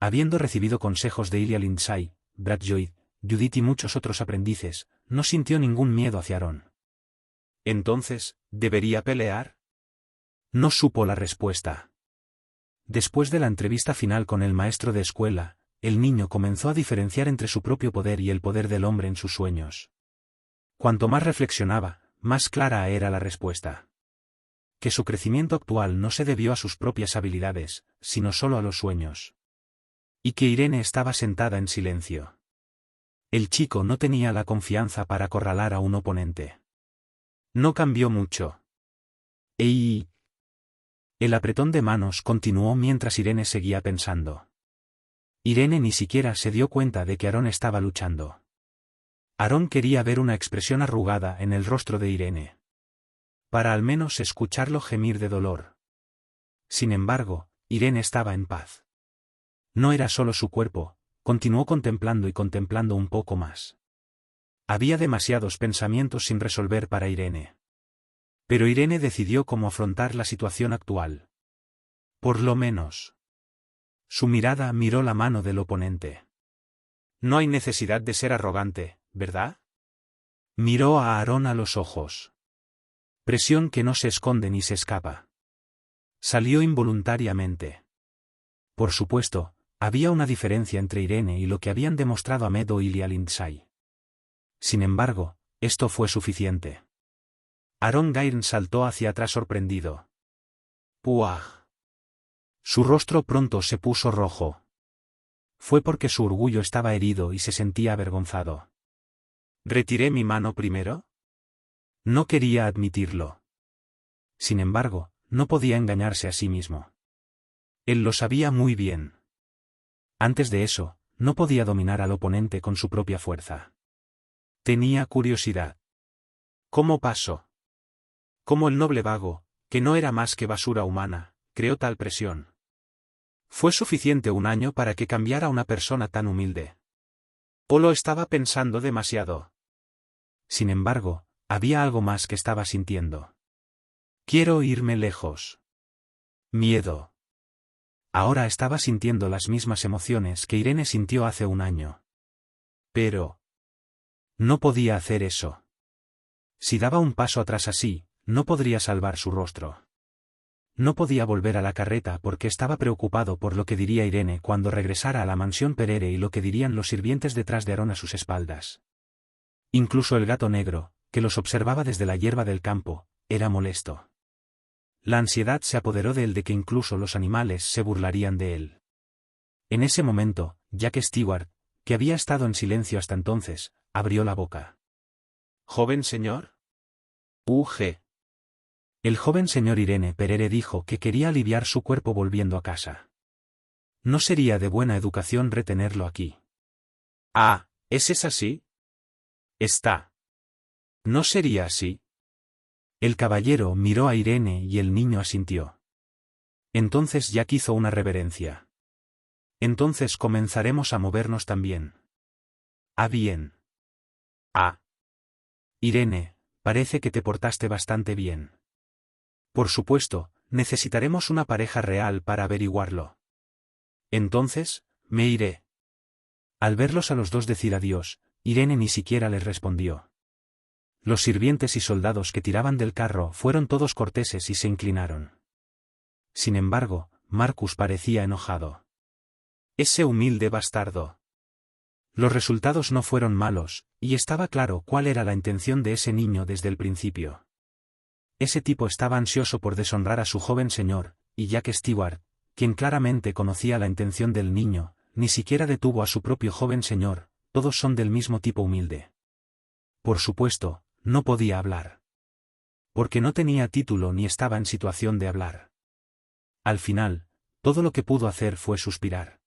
Habiendo recibido consejos de Ilia Lindsay, Brad Lloyd, Judith y muchos otros aprendices, no sintió ningún miedo hacia Aaron. Entonces, ¿debería pelear? No supo la respuesta. Después de la entrevista final con el maestro de escuela, el niño comenzó a diferenciar entre su propio poder y el poder del hombre en sus sueños. Cuanto más reflexionaba, más clara era la respuesta. Que su crecimiento actual no se debió a sus propias habilidades, sino solo a los sueños. Y que Irene estaba sentada en silencio. El chico no tenía la confianza para acorralar a un oponente. No cambió mucho. El apretón de manos continuó mientras Irene seguía pensando. Irene ni siquiera se dio cuenta de que Aaron estaba luchando. Aaron quería ver una expresión arrugada en el rostro de Irene. Para al menos escucharlo gemir de dolor. Sin embargo, Irene estaba en paz. No era solo su cuerpo, continuó contemplando y contemplando un poco más. Había demasiados pensamientos sin resolver para Irene. Pero Irene decidió cómo afrontar la situación actual. Por lo menos. Su mirada miró la mano del oponente. No hay necesidad de ser arrogante, ¿verdad? Miró a Aaron a los ojos. Presión que no se esconde ni se escapa. Salió involuntariamente. Por supuesto, había una diferencia entre Irene y lo que habían demostrado Ahmed o Ilia Lindsay. Sin embargo, esto fue suficiente. Aaron Gyrne saltó hacia atrás sorprendido. ¡Puaj! Su rostro pronto se puso rojo. Fue porque su orgullo estaba herido y se sentía avergonzado. ¿Retiré mi mano primero? No quería admitirlo. Sin embargo, no podía engañarse a sí mismo. Él lo sabía muy bien. Antes de eso, no podía dominar al oponente con su propia fuerza. Tenía curiosidad. ¿Cómo pasó? ¿Cómo el noble vago, que no era más que basura humana, creó tal presión? ¿Fue suficiente un año para que cambiara una persona tan humilde? ¿O lo estaba pensando demasiado? Sin embargo, había algo más que estaba sintiendo. Quiero irme lejos. Miedo. Ahora estaba sintiendo las mismas emociones que Irene sintió hace un año. Pero no podía hacer eso. Si daba un paso atrás así, no podría salvar su rostro. No podía volver a la carreta porque estaba preocupado por lo que diría Irene cuando regresara a la mansión Perere y lo que dirían los sirvientes detrás de Aaron a sus espaldas. Incluso el gato negro, que los observaba desde la hierba del campo, era molesto. La ansiedad se apoderó de él de que incluso los animales se burlarían de él. En ese momento, Jack Stewart, que había estado en silencio hasta entonces, abrió la boca. ¿Joven señor? El joven señor Irene Perere dijo que quería aliviar su cuerpo volviendo a casa. No sería de buena educación retenerlo aquí. Ah, ¿es así? Está. ¿No sería así? El caballero miró a Irene y el niño asintió. Entonces Jack hizo una reverencia. Entonces comenzaremos a movernos también. Ah, bien. Ah. Irene, parece que te portaste bastante bien. Por supuesto, necesitaremos una pareja real para averiguarlo. Entonces, me iré. Al verlos a los dos decir adiós, Irene ni siquiera les respondió. Los sirvientes y soldados que tiraban del carro fueron todos corteses y se inclinaron. Sin embargo, Marcus parecía enojado. Ese humilde bastardo. Los resultados no fueron malos, y estaba claro cuál era la intención de ese niño desde el principio. Ese tipo estaba ansioso por deshonrar a su joven señor, y Jack Stewart, quien claramente conocía la intención del niño, ni siquiera detuvo a su propio joven señor, todos son del mismo tipo humilde. Por supuesto, no podía hablar. Porque no tenía título ni estaba en situación de hablar. Al final, todo lo que pudo hacer fue suspirar.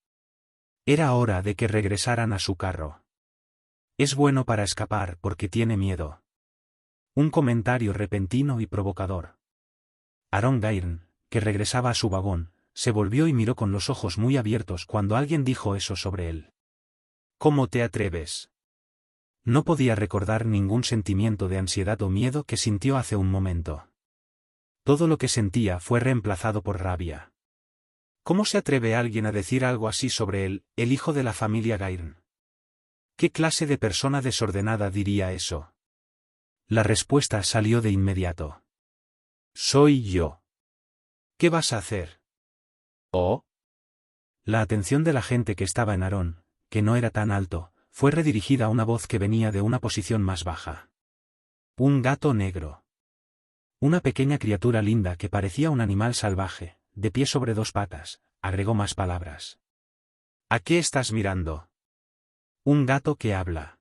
Era hora de que regresaran a su carro. Es bueno para escapar porque tiene miedo. Un comentario repentino y provocador. Aaron Gyrne, que regresaba a su vagón, se volvió y miró con los ojos muy abiertos cuando alguien dijo eso sobre él. ¿Cómo te atreves? No podía recordar ningún sentimiento de ansiedad o miedo que sintió hace un momento. Todo lo que sentía fue reemplazado por rabia. ¿Cómo se atreve alguien a decir algo así sobre él, el hijo de la familia Gyrne? ¿Qué clase de persona desordenada diría eso? La respuesta salió de inmediato. Soy yo. ¿Qué vas a hacer? ¿Oh? La atención de la gente que estaba en Aaron, que no era tan alto, fue redirigida a una voz que venía de una posición más baja. Un gato negro. Una pequeña criatura linda que parecía un animal salvaje, de pie sobre dos patas, agregó más palabras. ¿A qué estás mirando? Un gato que habla.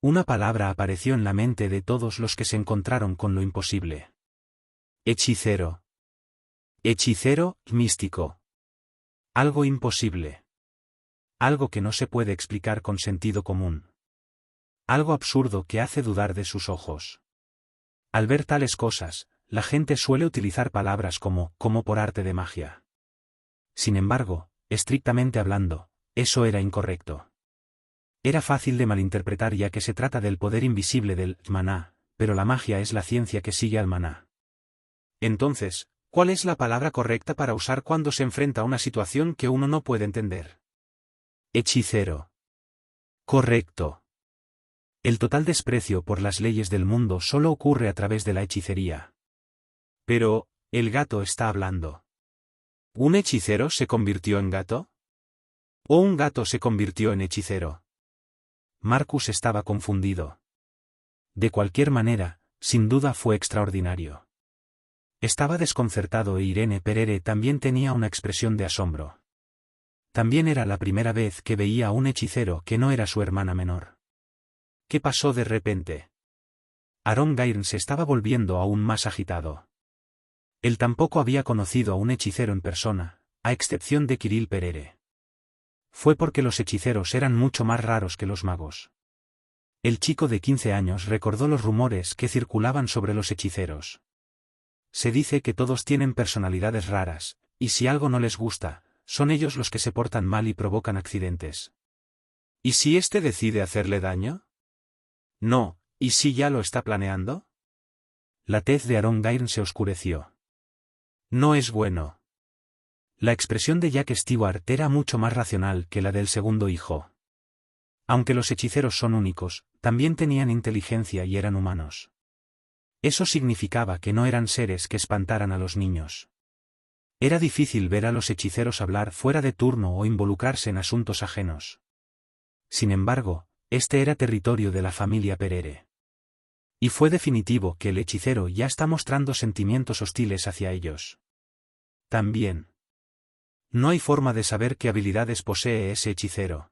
Una palabra apareció en la mente de todos los que se encontraron con lo imposible. Hechicero. Hechicero, místico. Algo imposible. Algo que no se puede explicar con sentido común. Algo absurdo que hace dudar de sus ojos. Al ver tales cosas, la gente suele utilizar palabras como por arte de magia. Sin embargo, estrictamente hablando, eso era incorrecto. Era fácil de malinterpretar ya que se trata del poder invisible del maná, pero la magia es la ciencia que sigue al maná. Entonces, ¿cuál es la palabra correcta para usar cuando se enfrenta a una situación que uno no puede entender? Hechicero. Correcto. El total desprecio por las leyes del mundo solo ocurre a través de la hechicería. Pero, el gato está hablando. ¿Un hechicero se convirtió en gato? ¿O un gato se convirtió en hechicero? Marcus estaba confundido. De cualquier manera, sin duda fue extraordinario. Estaba desconcertado e Irene Perere también tenía una expresión de asombro. También era la primera vez que veía a un hechicero que no era su hermana menor. ¿Qué pasó de repente? Aaron Gyrne se estaba volviendo aún más agitado. Él tampoco había conocido a un hechicero en persona, a excepción de Kirill Perere. Fue porque los hechiceros eran mucho más raros que los magos. El chico de 15 años recordó los rumores que circulaban sobre los hechiceros. Se dice que todos tienen personalidades raras, y si algo no les gusta, son ellos los que se portan mal y provocan accidentes. ¿Y si éste decide hacerle daño? No, ¿y si ya lo está planeando? La tez de Aaron Gyrne se oscureció. No es bueno. La expresión de Jack Stewart era mucho más racional que la del segundo hijo. Aunque los hechiceros son únicos, también tenían inteligencia y eran humanos. Eso significaba que no eran seres que espantaran a los niños. Era difícil ver a los hechiceros hablar fuera de turno o involucrarse en asuntos ajenos. Sin embargo, este era territorio de la familia Perere. Y fue definitivo que el hechicero ya está mostrando sentimientos hostiles hacia ellos. También. No hay forma de saber qué habilidades posee ese hechicero.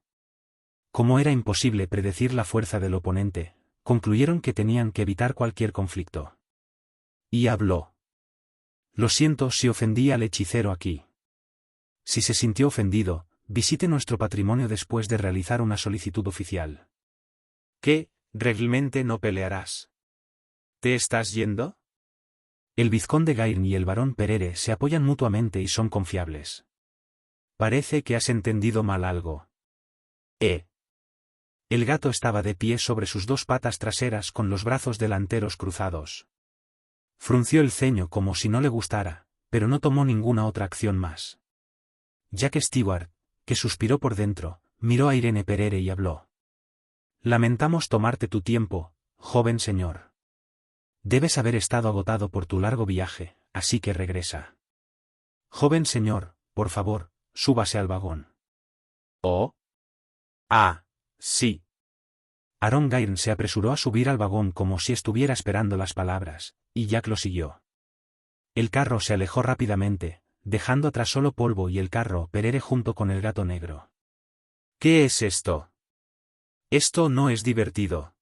Como era imposible predecir la fuerza del oponente, concluyeron que tenían que evitar cualquier conflicto. Y habló. Lo siento si ofendí al hechicero aquí. Si se sintió ofendido, visite nuestro patrimonio después de realizar una solicitud oficial. ¿Qué? ¿Realmente no pelearás? ¿Te estás yendo? El vizconde Gairn y el barón Perere se apoyan mutuamente y son confiables. Parece que has entendido mal algo. El gato estaba de pie sobre sus dos patas traseras con los brazos delanteros cruzados. Frunció el ceño como si no le gustara, pero no tomó ninguna otra acción más. Jack Stewart, que suspiró por dentro, miró a Irene Perere y habló. Lamentamos tomarte tu tiempo, joven señor. Debes haber estado agotado por tu largo viaje, así que regresa. Joven señor, por favor, súbase al vagón. ¿Oh? Ah, sí. Aaron Gairn se apresuró a subir al vagón como si estuviera esperando las palabras, y Jack lo siguió. El carro se alejó rápidamente, dejando atrás solo polvo y el carro Perere junto con el gato negro. ¿Qué es esto? Esto no es divertido.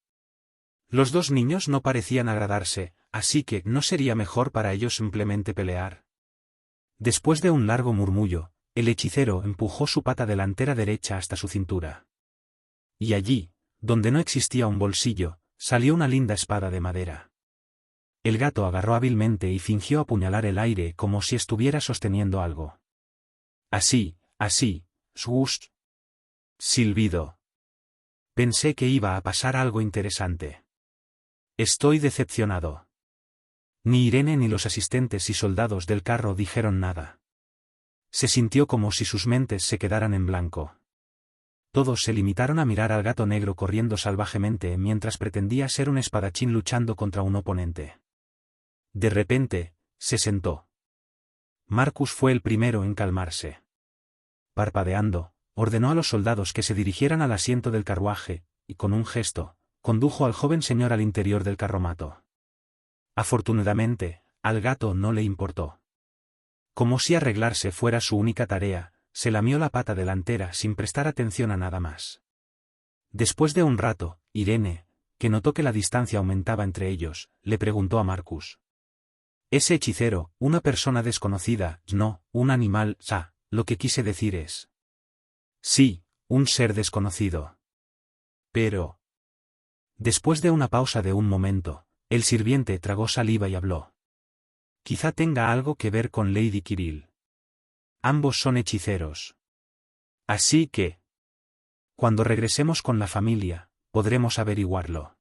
Los dos niños no parecían agradarse, así que ¿no sería mejor para ellos simplemente pelear? Después de un largo murmullo, el hechicero empujó su pata delantera derecha hasta su cintura. Y allí, donde no existía un bolsillo, salió una linda espada de madera. El gato agarró hábilmente y fingió apuñalar el aire como si estuviera sosteniendo algo. Así, swoosh. Silbido. Pensé que iba a pasar algo interesante. Estoy decepcionado. Ni Irene ni los asistentes y soldados del carro dijeron nada. Se sintió como si sus mentes se quedaran en blanco. Todos se limitaron a mirar al gato negro corriendo salvajemente mientras pretendía ser un espadachín luchando contra un oponente. De repente, se sentó. Marcus fue el primero en calmarse. Parpadeando, ordenó a los soldados que se dirigieran al asiento del carruaje, y con un gesto, condujo al joven señor al interior del carromato. Afortunadamente, al gato no le importó. Como si arreglarse fuera su única tarea, se lamió la pata delantera sin prestar atención a nada más. Después de un rato, Irene, que notó que la distancia aumentaba entre ellos, le preguntó a Marcus. Ese hechicero, una persona desconocida, no, un animal, lo que quise decir es. Sí, un ser desconocido. Pero. Después de una pausa de un momento, el sirviente tragó saliva y habló. Quizá tenga algo que ver con Lady Kirill. Ambos son hechiceros. Así que. Cuando regresemos con la familia, podremos averiguarlo.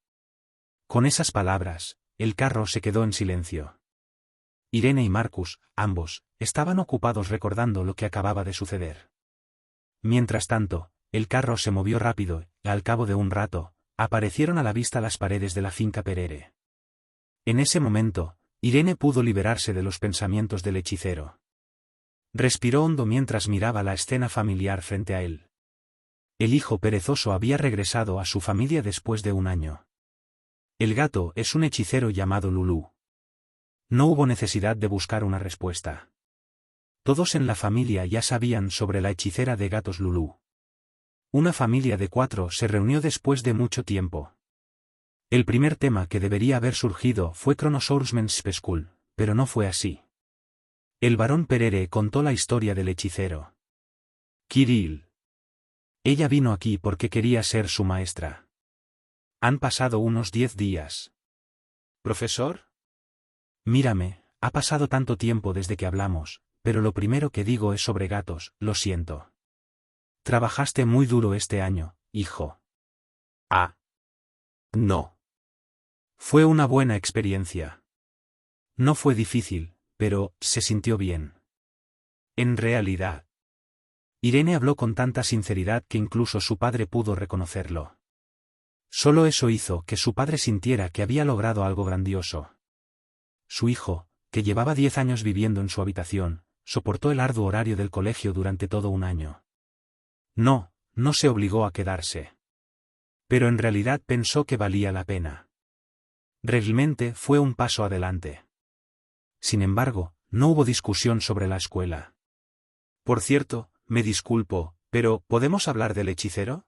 Con esas palabras, el carro se quedó en silencio. Irene y Marcus, ambos, estaban ocupados recordando lo que acababa de suceder. Mientras tanto, el carro se movió rápido, y al cabo de un rato, aparecieron a la vista las paredes de la finca Perere. En ese momento, Irene pudo liberarse de los pensamientos del hechicero. Respiró hondo mientras miraba la escena familiar frente a él. El hijo perezoso había regresado a su familia después de un año. El gato es un hechicero llamado Lulú. No hubo necesidad de buscar una respuesta. Todos en la familia ya sabían sobre la hechicera de gatos Lulú. Una familia de 4 se reunió después de mucho tiempo. El primer tema que debería haber surgido fue Kronosaurus Menspeskul, pero no fue así. El barón Perere contó la historia del hechicero. Kirill. Ella vino aquí porque quería ser su maestra. Han pasado unos 10 días. ¿Profesor? Mírame, ha pasado tanto tiempo desde que hablamos, pero lo primero que digo es sobre gatos, lo siento. Trabajaste muy duro este año, hijo. Ah. No. Fue una buena experiencia. No fue difícil, pero se sintió bien. En realidad. Irene habló con tanta sinceridad que incluso su padre pudo reconocerlo. Solo eso hizo que su padre sintiera que había logrado algo grandioso. Su hijo, que llevaba 10 años viviendo en su habitación, soportó el arduo horario del colegio durante todo un año. No se obligó a quedarse. Pero en realidad pensó que valía la pena. Realmente fue un paso adelante. Sin embargo, no hubo discusión sobre la escuela. Por cierto, me disculpo, pero ¿podemos hablar del hechicero?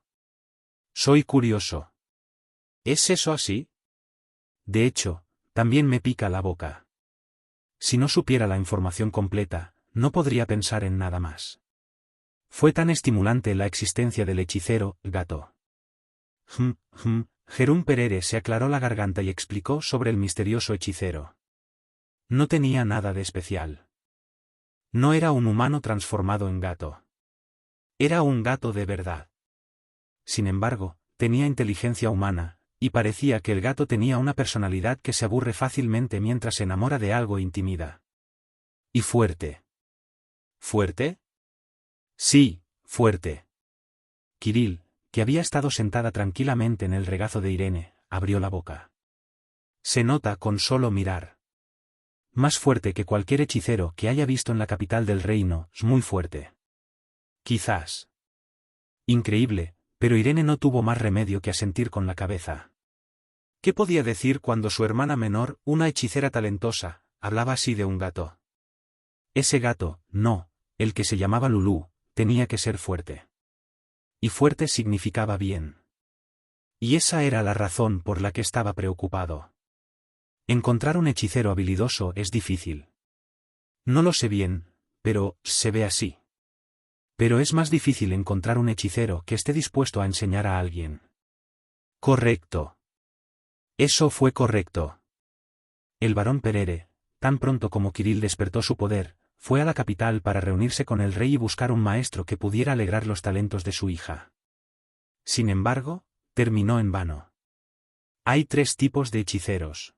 Soy curioso. ¿Es eso así? De hecho, también me pica la boca. Si no supiera la información completa, no podría pensar en nada más. Fue tan estimulante la existencia del hechicero, gato. Jerún Perere se aclaró la garganta y explicó sobre el misterioso hechicero. No tenía nada de especial. No era un humano transformado en gato. Era un gato de verdad. Sin embargo, tenía inteligencia humana, y parecía que el gato tenía una personalidad que se aburre fácilmente mientras se enamora de algo e intimida. Y fuerte. ¿Fuerte? Sí, fuerte. Kirill, que había estado sentada tranquilamente en el regazo de Irene, abrió la boca. Se nota con solo mirar. Más fuerte que cualquier hechicero que haya visto en la capital del reino, es muy fuerte. Quizás. Increíble, pero Irene no tuvo más remedio que asentir con la cabeza. ¿Qué podía decir cuando su hermana menor, una hechicera talentosa, hablaba así de un gato? Ese gato, no, el que se llamaba Lulú, tenía que ser fuerte. Y fuerte significaba bien. Y esa era la razón por la que estaba preocupado. Encontrar un hechicero habilidoso es difícil. No lo sé bien, pero se ve así. Pero es más difícil encontrar un hechicero que esté dispuesto a enseñar a alguien. Correcto. Eso fue correcto. El barón Perere, tan pronto como Kirill despertó su poder, fue a la capital para reunirse con el rey y buscar un maestro que pudiera alegrar los talentos de su hija. Sin embargo, terminó en vano. Hay 3 tipos de hechiceros.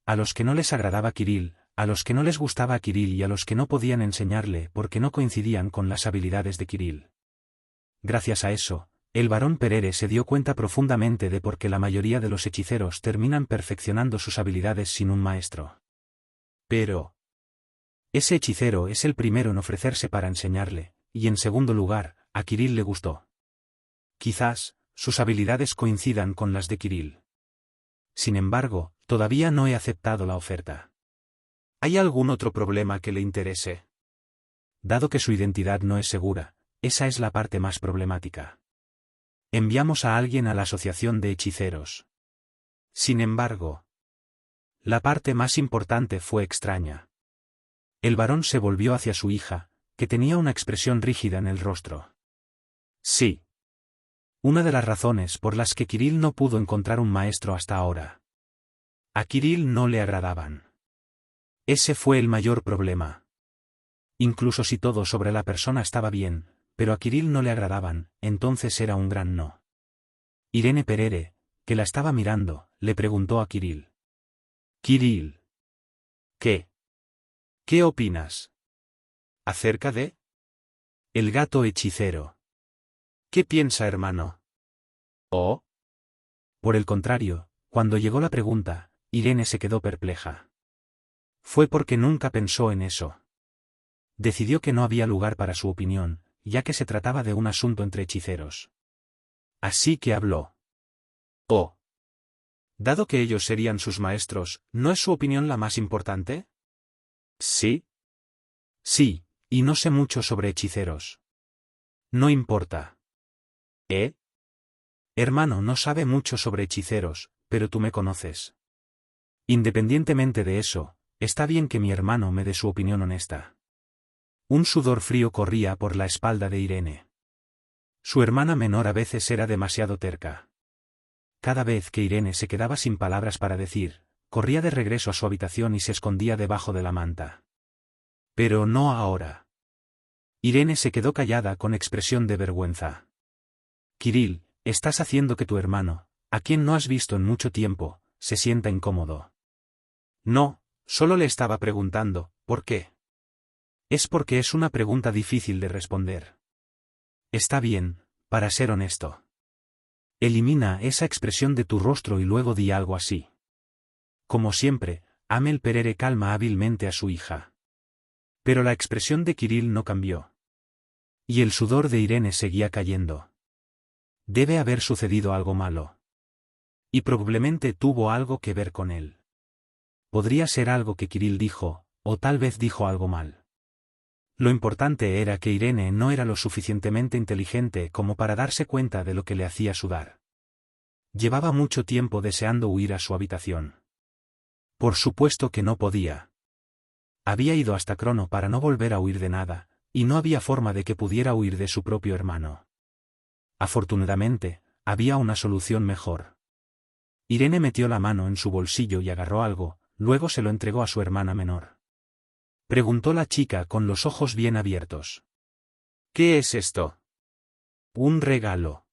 A los que no les agradaba Kirill, a los que no les gustaba Kirill y a los que no podían enseñarle porque no coincidían con las habilidades de Kirill. Gracias a eso, el barón Perere se dio cuenta profundamente de por qué la mayoría de los hechiceros terminan perfeccionando sus habilidades sin un maestro. Pero ese hechicero es el primero en ofrecerse para enseñarle, y en segundo lugar, a Kirill le gustó. Quizás, sus habilidades coincidan con las de Kirill. Sin embargo, todavía no he aceptado la oferta. ¿Hay algún otro problema que le interese? Dado que su identidad no es segura, esa es la parte más problemática. Enviamos a alguien a la asociación de hechiceros. Sin embargo, la parte más importante fue extraña. El varón se volvió hacia su hija, que tenía una expresión rígida en el rostro. Sí. Una de las razones por las que Kirill no pudo encontrar un maestro hasta ahora. A Kirill no le agradaban. Ese fue el mayor problema. Incluso si todo sobre la persona estaba bien, pero a Kirill no le agradaban, entonces era un gran no. Irene Perere, que la estaba mirando, le preguntó a Kirill. Kirill. ¿Qué? ¿Qué opinas? ¿Acerca de? El gato hechicero. ¿Qué piensa, hermano? ¿Oh? Por el contrario, cuando llegó la pregunta, Irene se quedó perpleja. Fue porque nunca pensó en eso. Decidió que no había lugar para su opinión, ya que se trataba de un asunto entre hechiceros. Así que habló. Oh. Dado que ellos serían sus maestros, ¿no es su opinión la más importante? ¿Sí? Sí, y no sé mucho sobre hechiceros. No importa. ¿Eh? Hermano no sabe mucho sobre hechiceros, pero tú me conoces. Independientemente de eso, está bien que mi hermano me dé su opinión honesta. Un sudor frío corría por la espalda de Irene. Su hermana menor a veces era demasiado terca. Cada vez que Irene se quedaba sin palabras para decir, corría de regreso a su habitación y se escondía debajo de la manta. Pero no ahora. Irene se quedó callada con expresión de vergüenza. Kirill, estás haciendo que tu hermano, a quien no has visto en mucho tiempo, se sienta incómodo. No, solo le estaba preguntando, ¿por qué? Es porque es una pregunta difícil de responder. Está bien, para ser honesto. Elimina esa expresión de tu rostro y luego di algo así. Como siempre, Amel Perere calma hábilmente a su hija. Pero la expresión de Kirill no cambió. Y el sudor de Irene seguía cayendo. Debe haber sucedido algo malo. Y probablemente tuvo algo que ver con él. Podría ser algo que Kirill dijo, o tal vez dijo algo mal. Lo importante era que Irene no era lo suficientemente inteligente como para darse cuenta de lo que le hacía sudar. Llevaba mucho tiempo deseando huir a su habitación. Por supuesto que no podía. Había ido hasta Crono para no volver a huir de nada, y no había forma de que pudiera huir de su propio hermano. Afortunadamente, había una solución mejor. Irene metió la mano en su bolsillo y agarró algo, luego se lo entregó a su hermana menor. Preguntó la chica con los ojos bien abiertos. ¿Qué es esto? Un regalo.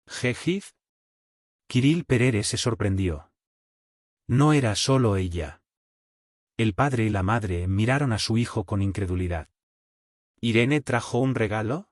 ¿Jejif? Kirill Perere se sorprendió. No era solo ella. El padre y la madre miraron a su hijo con incredulidad. ¿Irene trajo un regalo?